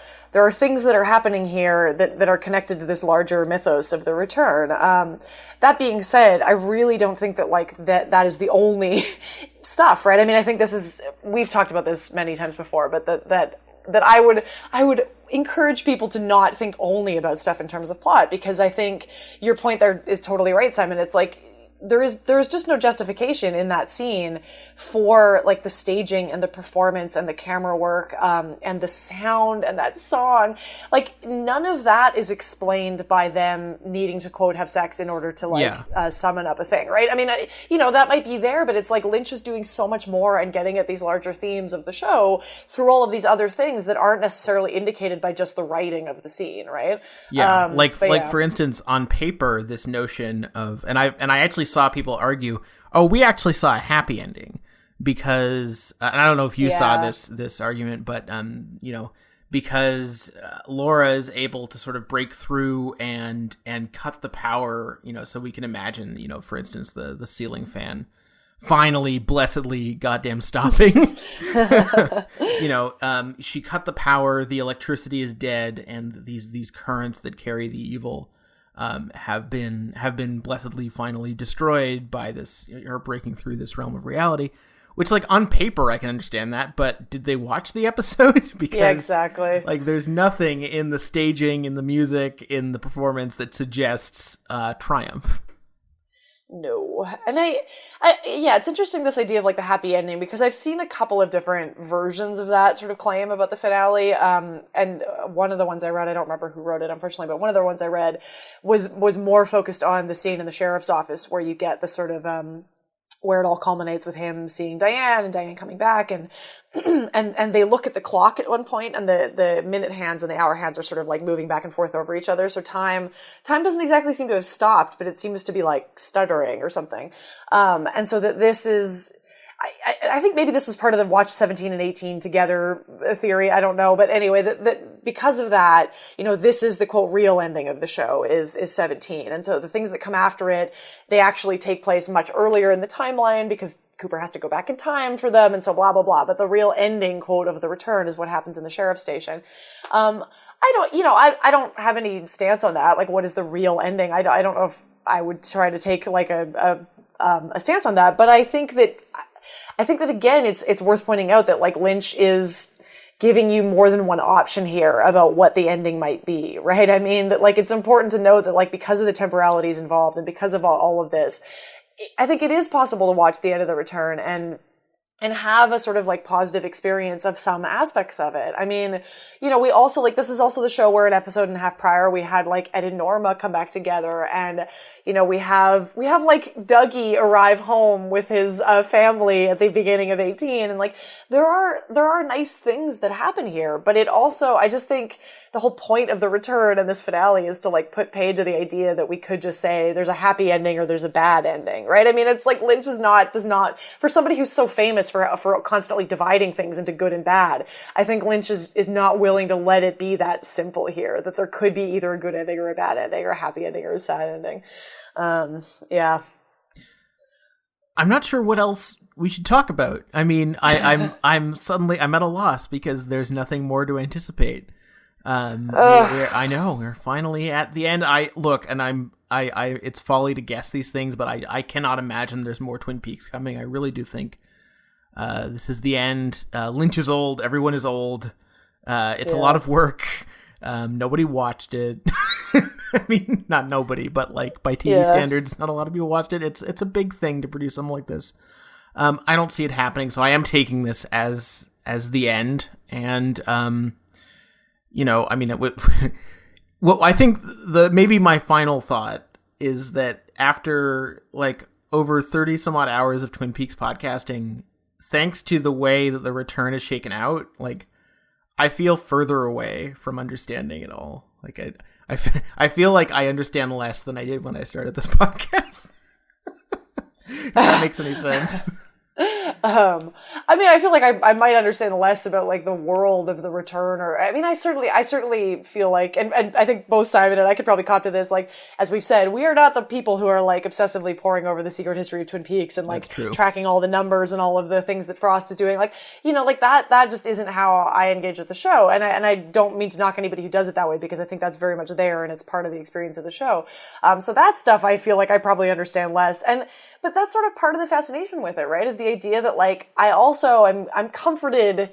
things that are happening here that are connected to this larger mythos of the return. That being said, I really don't think that like that is the only stuff, right? I mean, I think we've talked about this many times before, but that I would encourage people to not think only about stuff in terms of plot, because I think your point there is totally right, Simon. It's like, there is just no justification in that scene for like the staging and the performance and the camera work, and the sound and that song. Like none of that is explained by them needing to quote have sex in order to summon up a thing, right? I mean, that might be there, but it's like Lynch is doing so much more and getting at these larger themes of the show through all of these other things that aren't necessarily indicated by just the writing of the scene, right? Yeah, for instance, on paper, this notion of, and I actually saw people argue, oh, we actually saw a happy ending because, and I don't know if you saw this argument, but because Laura is able to sort of break through and cut the power, so we can imagine, for instance, the ceiling fan finally blessedly goddamn stopping. She cut the power, the electricity is dead, and these currents that carry the evil have been blessedly finally destroyed by her breaking through this realm of reality, which, like, on paper I can understand that, but did they watch the episode? Because, yeah, exactly. Like, there's nothing in the staging, in the music, in the performance that suggests triumph. No. And it's interesting, this idea of like the happy ending, because I've seen a couple of different versions of that sort of claim about the finale. And one of the ones I read, I don't remember who wrote it, unfortunately, but one of the ones I read was more focused on the scene in the sheriff's office where you get the sort of, where it all culminates with him seeing Diane and Diane coming back, and and they look at the clock at one point, and the minute hands and the hour hands are sort of like moving back and forth over each other. So time doesn't exactly seem to have stopped, but it seems to be like stuttering or something. And so that this is, I think maybe this was part of the watch 17 and 18 together theory. I don't know. But anyway, that because of that, this is the quote real ending of the show is 17. And so the things that come after it, they actually take place much earlier in the timeline because Cooper has to go back in time for them. And so blah, blah, blah. But the real ending quote of the return is what happens in the sheriff's station. I don't have any stance on that. Like, what is the real ending? I don't know if I would try to take like a stance on that, but I think that again, it's worth pointing out that like Lynch is giving you more than one option here about what the ending might be, right? I mean, that like it's important to note that like because of the temporalities involved and because of all of this, I think it is possible to watch the end of The Return and have a sort of like positive experience of some aspects of it. I mean, we also like, this is also the show where an episode and a half prior, we had like Ed and Norma come back together, and, we have like Dougie arrive home with his family at the beginning of 18. And like, there are nice things that happen here, but it also, I just think the whole point of The Return and this finale is to like put paid to the idea that we could just say there's a happy ending or there's a bad ending, right? I mean, it's like Lynch does not, for somebody who's so famous for constantly dividing things into good and bad, I think Lynch is not willing to let it be that simple here, that there could be either a good ending or a bad ending or a happy ending or a sad ending. Yeah. I'm not sure what else we should talk about. I mean, I'm at a loss because there's nothing more to anticipate. I know we're finally at the end. It's folly to guess these things, but I cannot imagine there's more Twin Peaks coming. I really do think this is the end. Lynch is old. Everyone is old. It's a lot of work. Nobody watched it. I mean, not nobody, but like by TV standards, not a lot of people watched it. It's a big thing to produce something like this. I don't see it happening, so I am taking this as the end. And I mean, it would. Well, I think maybe my final thought is that after like over 30 some odd hours of Twin Peaks podcasting, thanks to the way that The Return is shaken out, like I feel further away from understanding it all. Like I feel like I understand less than I did when I started this podcast. If that makes any sense. I mean, I feel like I might understand less about like the world of The Return, or I mean, I certainly feel like, and I think both Simon and I could probably cop to this. Like, as we've said, we are not the people who are like obsessively poring over the secret history of Twin Peaks and like tracking all the numbers and all of the things that Frost is doing. Like, like that just isn't how I engage with the show. And I don't mean to knock anybody who does it that way, because I think that's very much there and it's part of the experience of the show. So that stuff I feel like I probably understand less. But that's sort of part of the fascination with it, right? Is the idea that like, I'm comforted,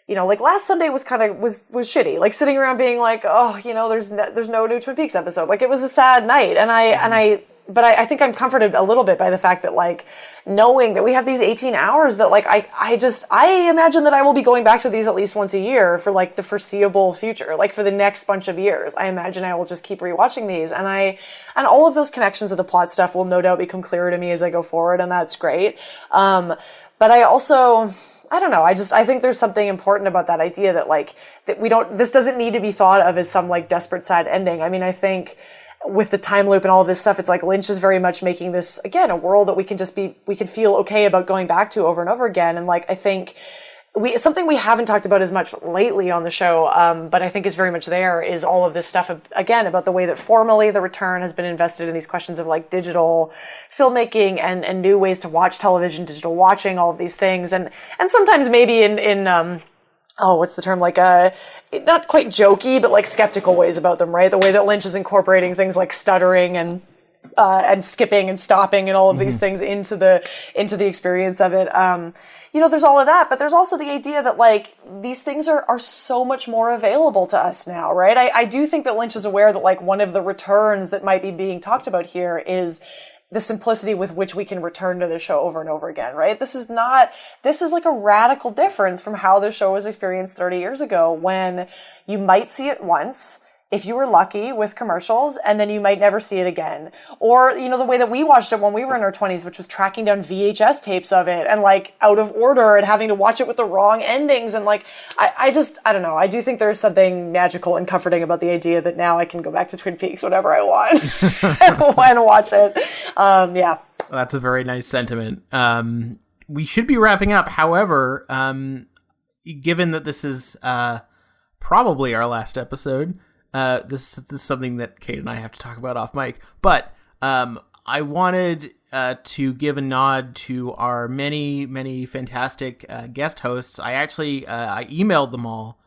like last Sunday was was shitty, like sitting around being like, oh, there's no new Twin Peaks episode. Like it was a sad night. But I think I'm comforted a little bit by the fact that like knowing that we have these 18 hours that like, I imagine that I will be going back to these at least once a year for like the foreseeable future, like for the next bunch of years. I imagine I will just keep rewatching these, and all of those connections of the plot stuff will no doubt become clearer to me as I go forward. And that's great. But I don't know. I think there's something important about that idea that like, this doesn't need to be thought of as some like desperate sad ending. I mean, I think with the time loop and all of this stuff, it's like Lynch is very much making this, again, a world that we can feel okay about going back to over and over again. And like, I think something we haven't talked about as much lately on the show, but I think is very much there, is all of this stuff, again, about the way that formally The Return has been invested in these questions of like digital filmmaking and new ways to watch television, digital watching, all of these things. And sometimes maybe in what's the term? Like, not quite jokey, but like skeptical ways about them, right? The way that Lynch is incorporating things like stuttering and skipping and stopping and all of these things into the experience of it. There's all of that, but there's also the idea that like these things are so much more available to us now, right? I do think that Lynch is aware that like one of the returns that might be being talked about here is the simplicity with which we can return to the show over and over again, right? This is like a radical difference from how the show was experienced 30 years ago, when you might see it once if you were lucky, with commercials, and then you might never see it again. Or, the way that we watched it when we were in our 20s, which was tracking down VHS tapes of it and like out of order and having to watch it with the wrong endings. And like, I don't know. I do think there's something magical and comforting about the idea that now I can go back to Twin Peaks whenever I want and watch it. Yeah. Well, that's a very nice sentiment. We should be wrapping up. However, given that this is probably our last episode, this is something that Kate and I have to talk about off mic. But I wanted to give a nod to our many, many fantastic guest hosts. I actually I emailed them all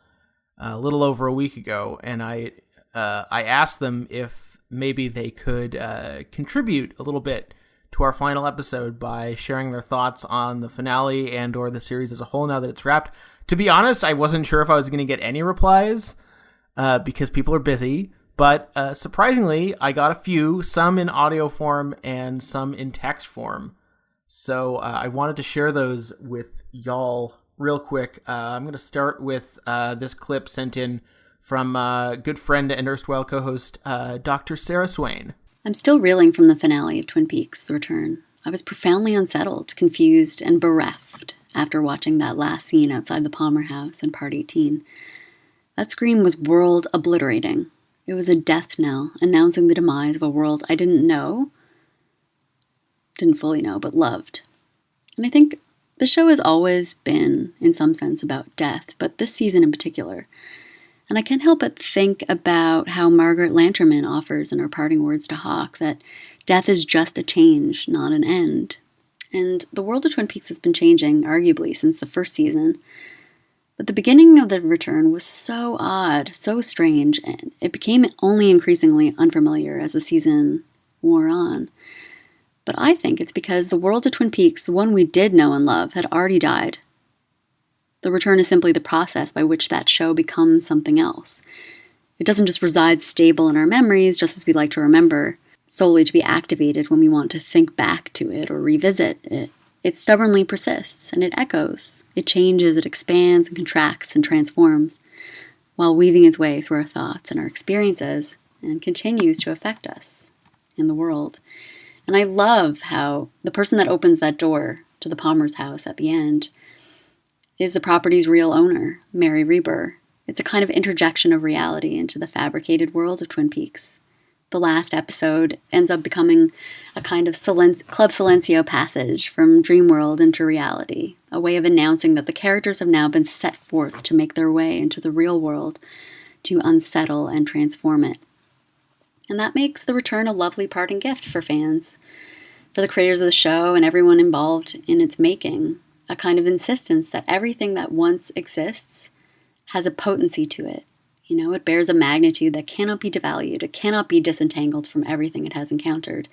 a little over a week ago, and I asked them if maybe they could contribute a little bit to our final episode by sharing their thoughts on the finale and or the series as a whole now that it's wrapped. To be honest, I wasn't sure if I was going to get any replies because people are busy, but surprisingly, I got a few, some in audio form and some in text form. So I wanted to share those with y'all real quick. I'm going to start with this clip sent in from good friend and erstwhile co-host Dr. Sarah Swain. I'm still reeling from the finale of Twin Peaks: The Return. I was profoundly unsettled, confused, and bereft after watching that last scene outside the Palmer house in Part 18. That scream was world obliterating. It was a death knell, announcing the demise of a world I didn't fully know, but loved. And I think the show has always been, in some sense, about death, but this season in particular. And I can't help but think about how Margaret Lanterman offers in her parting words to Hawk that death is just a change, not an end. And the world of Twin Peaks has been changing, arguably, since the first season. But the beginning of The Return was so odd, so strange, and it became only increasingly unfamiliar as the season wore on. But I think it's because the world of Twin Peaks, the one we did know and love, had already died. The Return is simply the process by which that show becomes something else. It doesn't just reside stable in our memories, just as we like to remember, solely to be activated when we want to think back to it or revisit it. It stubbornly persists, and it echoes. It changes, it expands and contracts and transforms, while weaving its way through our thoughts and our experiences, and continues to affect us in the world. And I love how the person that opens that door to the Palmer's house at the end is the property's real owner, Mary Reber. It's a kind of interjection of reality into the fabricated world of Twin Peaks. The last episode ends up becoming a kind of Club Silencio passage from dream world into reality, a way of announcing that the characters have now been set forth to make their way into the real world, to unsettle and transform it. And that makes The Return a lovely parting gift for fans, for the creators of the show and everyone involved in its making. A kind of insistence that everything that once exists has a potency to it. It bears a magnitude that cannot be devalued. It cannot be disentangled from everything it has encountered.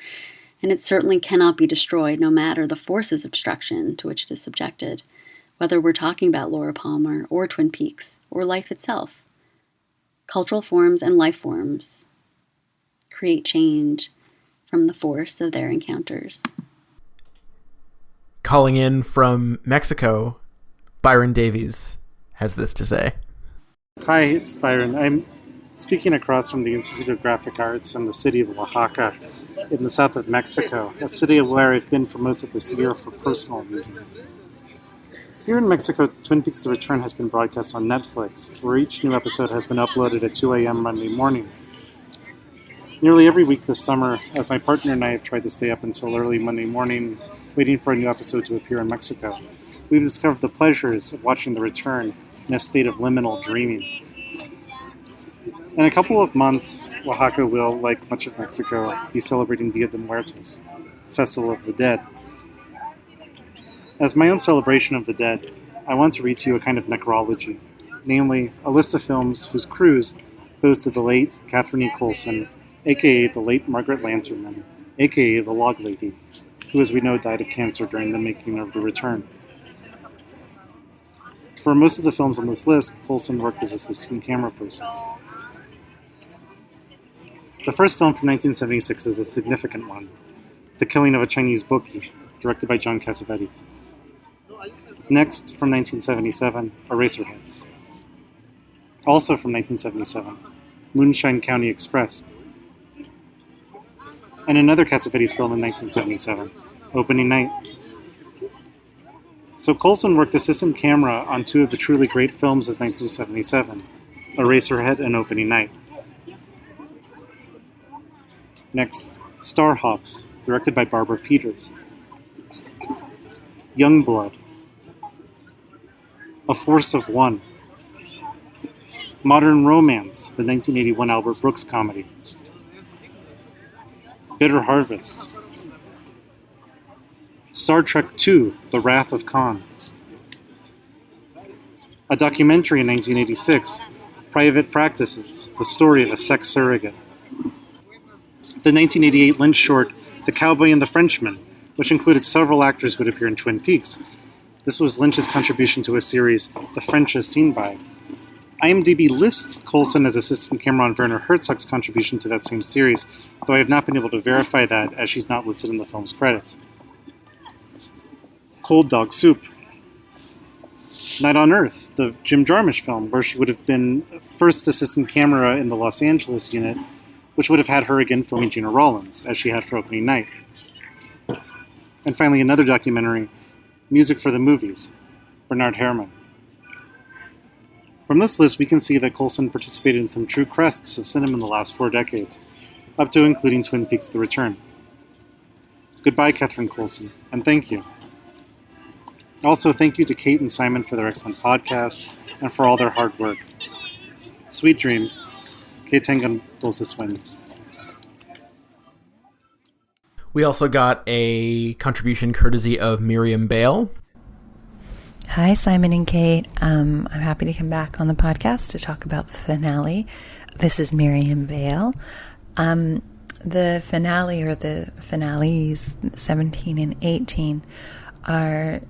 And it certainly cannot be destroyed, no matter the forces of destruction to which it is subjected, whether we're talking about Laura Palmer or Twin Peaks or life itself. Cultural forms and life forms create change from the force of their encounters. Calling in from Mexico, Byron Davies has this to say. Hi, it's Byron. I'm speaking across from the Institute of Graphic Arts in the city of Oaxaca in the south of Mexico, a city where I've been for most of this year for personal reasons. Here in Mexico, Twin Peaks: The Return has been broadcast on Netflix, where each new episode has been uploaded at 2 a.m. Monday morning. Nearly every week this summer, as my partner and I have tried to stay up until early Monday morning, waiting for a new episode to appear in Mexico, we've discovered the pleasures of watching The Return in a state of liminal dreaming. In a couple of months, Oaxaca will, like much of Mexico, be celebrating Dia de Muertos, the Festival of the Dead. As my own celebration of the dead, I want to read to you a kind of necrology, namely a list of films whose crews goes to the late Catherine E. Coulson, a.k.a. the late Margaret Lanterman, a.k.a. the Log Lady, who, as we know, died of cancer during the making of The Return. For most of the films on this list, Coulson worked as assistant camera person. The first film from 1976 is a significant one, The Killing of a Chinese Bookie, directed by John Cassavetes. Next, from 1977, Eraserhead. Also from 1977, Moonshine County Express, and another Cassavetes film in 1977, Opening Night. So Coulson worked assistant camera on two of the truly great films of 1977, Eraserhead and Opening Night. Next, Star Hops, directed by Barbara Peters. Youngblood, A Force of One. Modern Romance, the 1981 Albert Brooks comedy. Bitter Harvest. Star Trek II, The Wrath of Khan. A documentary in 1986, Private Practices, the story of a sex surrogate. The 1988 Lynch short, The Cowboy and the Frenchman, which included several actors who would appear in Twin Peaks. This was Lynch's contribution to a series, The French as Seen By. IMDb lists Coulson as assistant camera on Werner Herzog's contribution to that same series, though I have not been able to verify that as she's not listed in the film's credits. Cold Dog Soup. Night on Earth, the Jim Jarmusch film, where she would have been first assistant camera in the Los Angeles unit, which would have had her again filming Gina Rollins, as she had for Opening Night. And finally, another documentary, Music for the Movies, Bernard Herrmann. From this list, we can see that Coulson participated in some true crests of cinema in the last 4 decades, up to including Twin Peaks: The Return. Goodbye, Catherine Coulson, and thank you. Also, thank you to Kate and Simon for their excellent podcast and for all their hard work. Sweet dreams. Que tengan dulces sueños. We also got a contribution courtesy of Miriam Bale. Hi, Simon and Kate. I'm happy to come back on the podcast to talk about the finale. This is Miriam Bale. The finale, or the finales, 17 and 18, are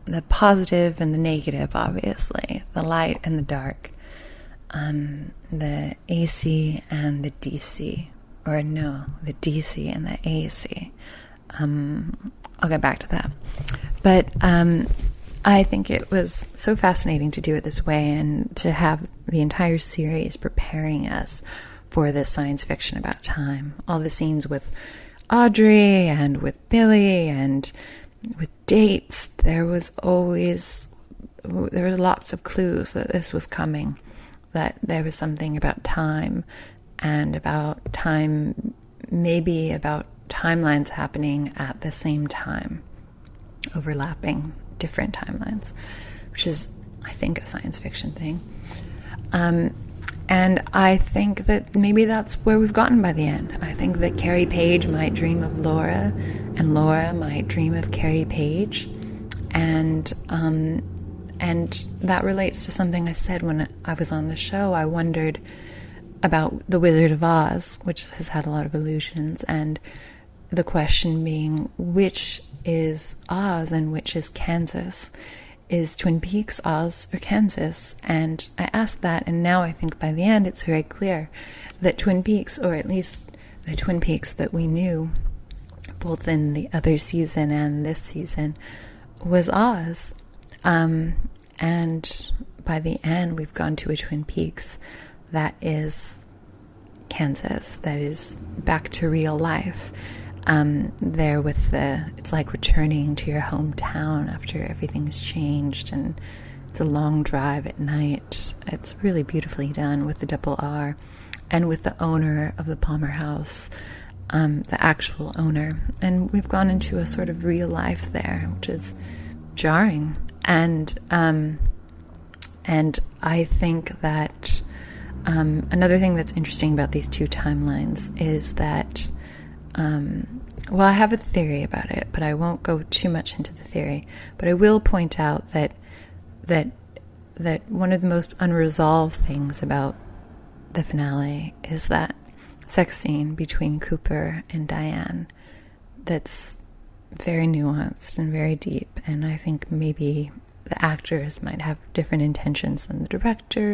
the positive and the negative, obviously. The light and the dark. The AC and the DC. Or no, the DC and the AC. I'll get back to that. But I think it was so fascinating to do it this way and to have the entire series preparing us for this science fiction about time. All the scenes with Audrey and with Billy and with dates, there were lots of clues that this was coming, that there was something about time and about time, maybe about timelines happening at the same time, overlapping different timelines, which is, I think, a science fiction thing. And I think that maybe that's where we've gotten by the end. I think that Carrie Page might dream of Laura, and Laura might dream of Carrie Page, and that relates to something I said when I was on the show. I wondered about The Wizard of Oz, which has had a lot of illusions, and the question being, which is Oz and which is Kansas? Is Twin Peaks Oz or Kansas? And I asked that, and now I think by the end it's very clear that Twin Peaks, or at least the Twin Peaks that we knew, both in the other season and this season, was Oz. And by the end we've gone to a Twin Peaks that is Kansas, that is back to real life. There with it's like returning to your hometown after everything's changed, and it's a long drive at night. It's really beautifully done with the double R, and with the owner of the Palmer House, the actual owner. And we've gone into a sort of real life there, which is jarring. And I think that another thing that's interesting about these two timelines is that, well, I have a theory about it, but I won't go too much into the theory. But I will point out that one of the most unresolved things about the finale is that sex scene between Cooper and Diane. That's very nuanced and very deep, and I think maybe the actors might have different intentions than the director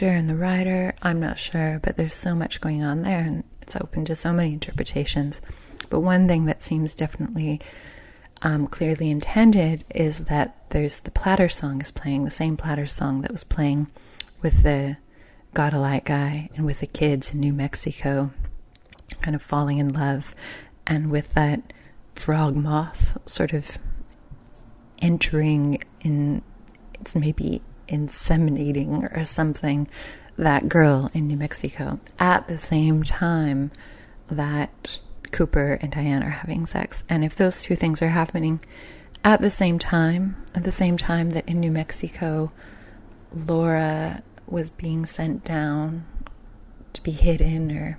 and the writer. I'm not sure, but there's so much going on there, and it's open to so many interpretations. But one thing that seems definitely clearly intended is that there's the Platter song is playing, the same Platter song that was playing with the God-alike guy and with the kids in New Mexico kind of falling in love, and with that frog moth sort of entering in, it's maybe inseminating or something, that girl in New Mexico at the same time that Cooper and Diane are having sex. And if those two things are happening at the same time that in New Mexico Laura was being sent down to be hidden or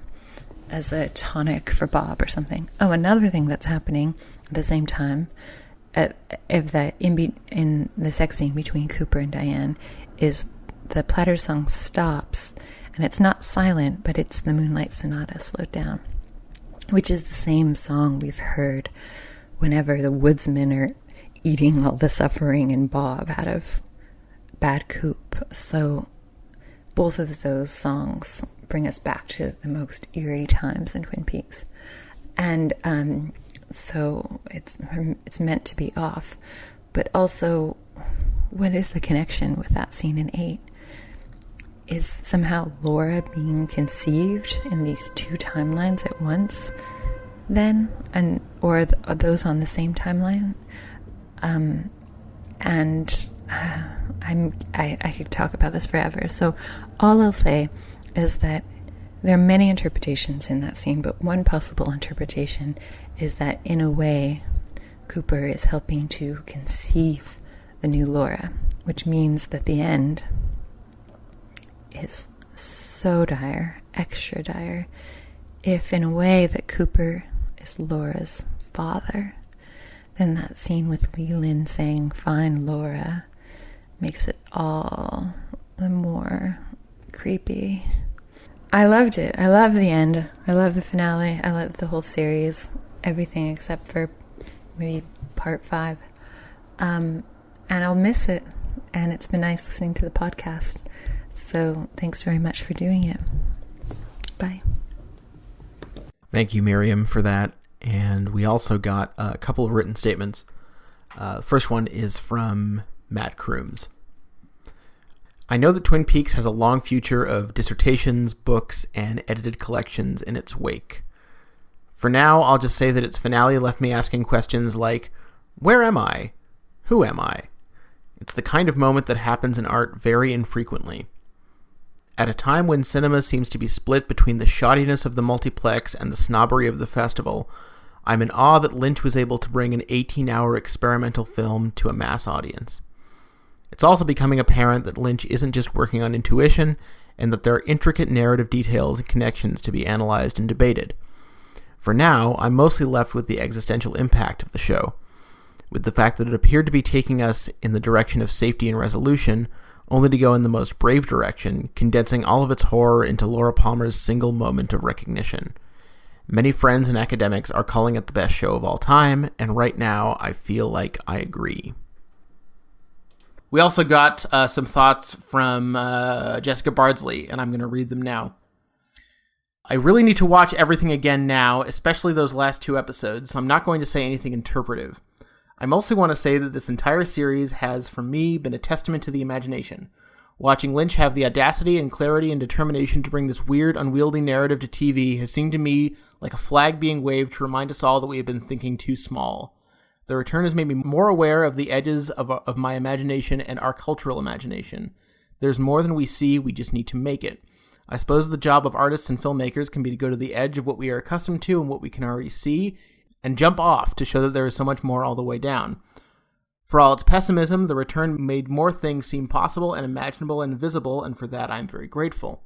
as a tonic for Bob or something. Oh, another thing that's happening at the same time, if that in the sex scene between Cooper and Diane, is the Platter song stops, and it's not silent, but it's the Moonlight Sonata slowed down, which is the same song we've heard whenever the woodsmen are eating all the suffering in Bob out of Bad Coop. So both of those songs bring us back to the most eerie times in Twin Peaks. And so it's meant to be off. But also, what is the connection with that scene in 8? Is somehow Laura being conceived in these two timelines at once then? Or are those on the same timeline? I could talk about this forever. So all I'll say is that there are many interpretations in that scene, but one possible interpretation is that in a way Cooper is helping to conceive the new Laura, which means that the end is so dire, extra dire, if in a way that Cooper is Laura's father. Then that scene with Leland saying, "Fine, Laura," makes it all the more creepy. I loved it. I love the end. I love the finale. I love the whole series. Everything except for maybe part 5. And I'll miss it. And it's been nice listening to the podcast. So thanks very much for doing it. Bye. Thank you, Miriam, for that. And we also got a couple of written statements. The first one is from Matt Crooms. I know that Twin Peaks has a long future of dissertations, books, and edited collections in its wake. For now, I'll just say that its finale left me asking questions like, where am I? Who am I? It's the kind of moment that happens in art very infrequently. At a time when cinema seems to be split between the shoddiness of the multiplex and the snobbery of the festival, I'm in awe that Lynch was able to bring an 18-hour experimental film to a mass audience. It's also becoming apparent that Lynch isn't just working on intuition, and that there are intricate narrative details and connections to be analyzed and debated. For now, I'm mostly left with the existential impact of the show, with the fact that it appeared to be taking us in the direction of safety and resolution, only to go in the most brave direction, condensing all of its horror into Laura Palmer's single moment of recognition. Many friends and academics are calling it the best show of all time, and right now I feel like I agree. We also got some thoughts from Jessica Bardsley, and I'm going to read them now. I really need to watch everything again now, especially those last 2 episodes, so I'm not going to say anything interpretive. I mostly want to say that this entire series has, for me, been a testament to the imagination. Watching Lynch have the audacity and clarity and determination to bring this weird, unwieldy narrative to TV has seemed to me like a flag being waved to remind us all that we have been thinking too small. The return has made me more aware of the edges of my imagination and our cultural imagination. There's more than we see, we just need to make it. I suppose the job of artists and filmmakers can be to go to the edge of what we are accustomed to and what we can already see, and jump off to show that there is so much more all the way down. For all its pessimism, the return made more things seem possible and imaginable and visible, and for that I am very grateful.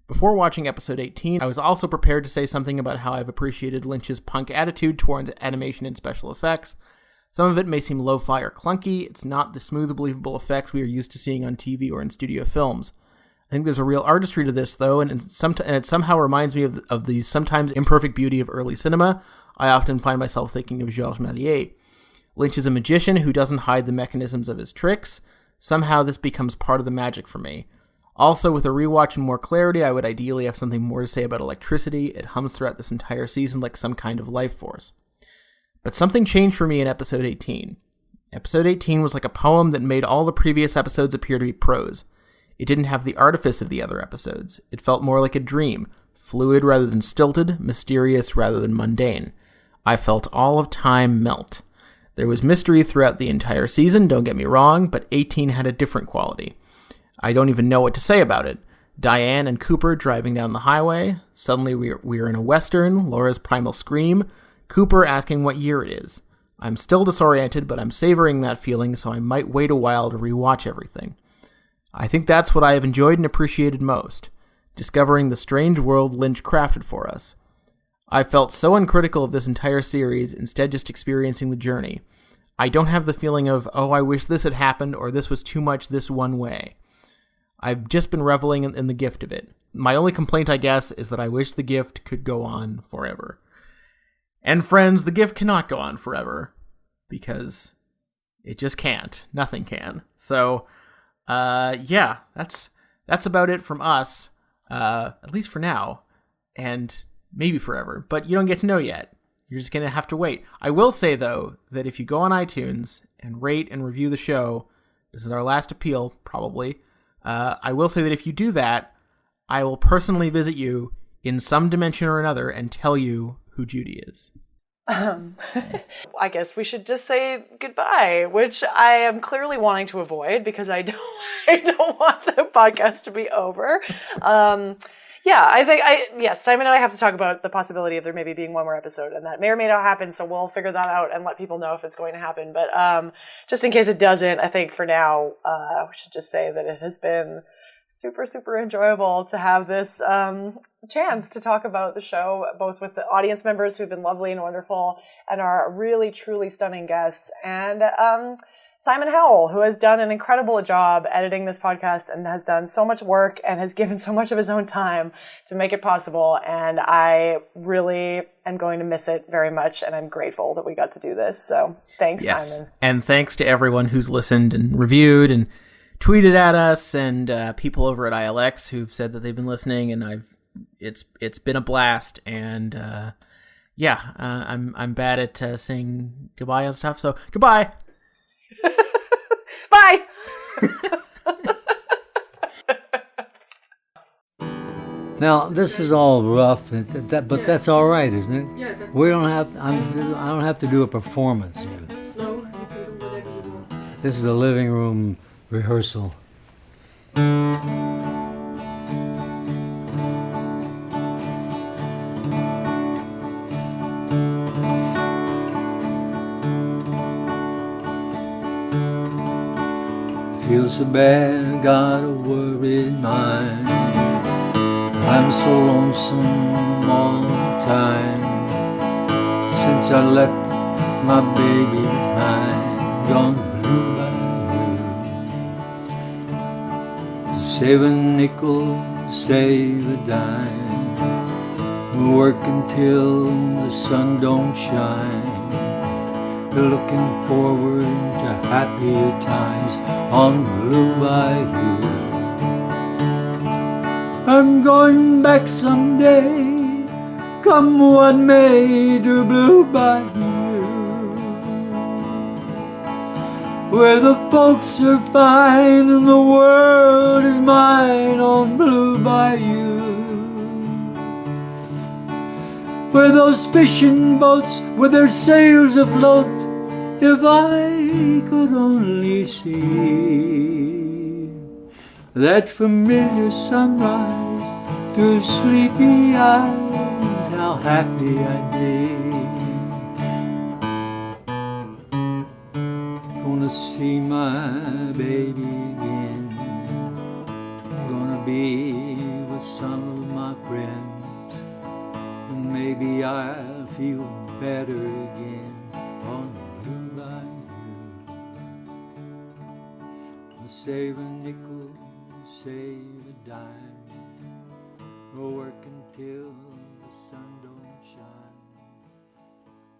Before watching episode 18, I was also prepared to say something about how I've appreciated Lynch's punk attitude towards animation and special effects. Some of it may seem lo-fi or clunky. It's not the smooth, believable effects we are used to seeing on TV or in studio films. I think there's a real artistry to this, though, and it somehow reminds me of the sometimes imperfect beauty of early cinema. I often find myself thinking of Georges Méliès. Lynch is a magician who doesn't hide the mechanisms of his tricks. Somehow this becomes part of the magic for me. Also, with a rewatch and more clarity, I would ideally have something more to say about electricity. It hums throughout this entire season like some kind of life force. But something changed for me in episode 18. Episode 18 was like a poem that made all the previous episodes appear to be prose. It didn't have the artifice of the other episodes. It felt more like a dream, fluid rather than stilted, mysterious rather than mundane. I felt all of time melt. There was mystery throughout the entire season, don't get me wrong, but 18 had a different quality. I don't even know what to say about it. Diane and Cooper driving down the highway. Suddenly we're in a Western, Laura's primal scream, Cooper asking what year it is. I'm still disoriented, but I'm savoring that feeling, so I might wait a while to rewatch everything. I think that's what I have enjoyed and appreciated most, discovering the strange world Lynch crafted for us. I felt so uncritical of this entire series, instead just experiencing the journey. I don't have the feeling of, oh, I wish this had happened, or this was too much this one way. I've just been reveling in the gift of it. My only complaint, I guess, is that I wish the gift could go on forever. And friends, the gift cannot go on forever, because it just can't. Nothing can. So, yeah, that's about it from us, at least for now, and maybe forever. But you don't get to know yet. You're just going to have to wait. I will say, though, that if you go on iTunes and rate and review the show, this is our last appeal, probably. I will say that if you do that, I will personally visit you in some dimension or another and tell you who Judy is. I guess we should just say goodbye, which I am clearly wanting to avoid because I don't want the podcast to be over. Yeah, I think Simon and I have to talk about the possibility of there maybe being one more episode, and that may or may not happen, so we'll figure that out and let people know if it's going to happen. But just in case it doesn't, I think for now, we should just say that it has been super, super enjoyable to have this chance to talk about the show, both with the audience members who've been lovely and wonderful, and our really, truly stunning guests, and Simon Howell, who has done an incredible job editing this podcast and has done so much work and has given so much of his own time to make it possible. And I really am going to miss it very much. And I'm grateful that we got to do this. So thanks, yes. Simon. And thanks to everyone who's listened and reviewed and tweeted at us, and people over at ILX who've said that they've been listening, and it's been a blast. And I'm bad at saying goodbye and stuff. So goodbye. Bye. Now this is all rough, but that's all right, isn't it? Yeah. I don't have to do a performance here. No, you can do whatever you want. This is a living room rehearsal. Feel so bad, got a worried mind. I'm so lonesome all the time. Since I left my baby behind, gone blue by you. Save a nickel, save a dime. Work until the sun don't shine. Looking forward to happier times on Blue Bayou. I'm going back someday, come what may, to Blue Bayou, where the folks are fine and the world is mine on Blue Bayou, where those fishing boats with their sails afloat, if I could only see that familiar sunrise through sleepy eyes, how happy I'd be. Gonna see my baby again, gonna be with some of my friends, and maybe I'll feel better again on Blue Bayou. Save a nickel, save a dime, work until the sun don't shine,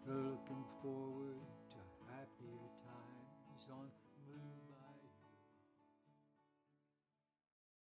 looking forward to happier times on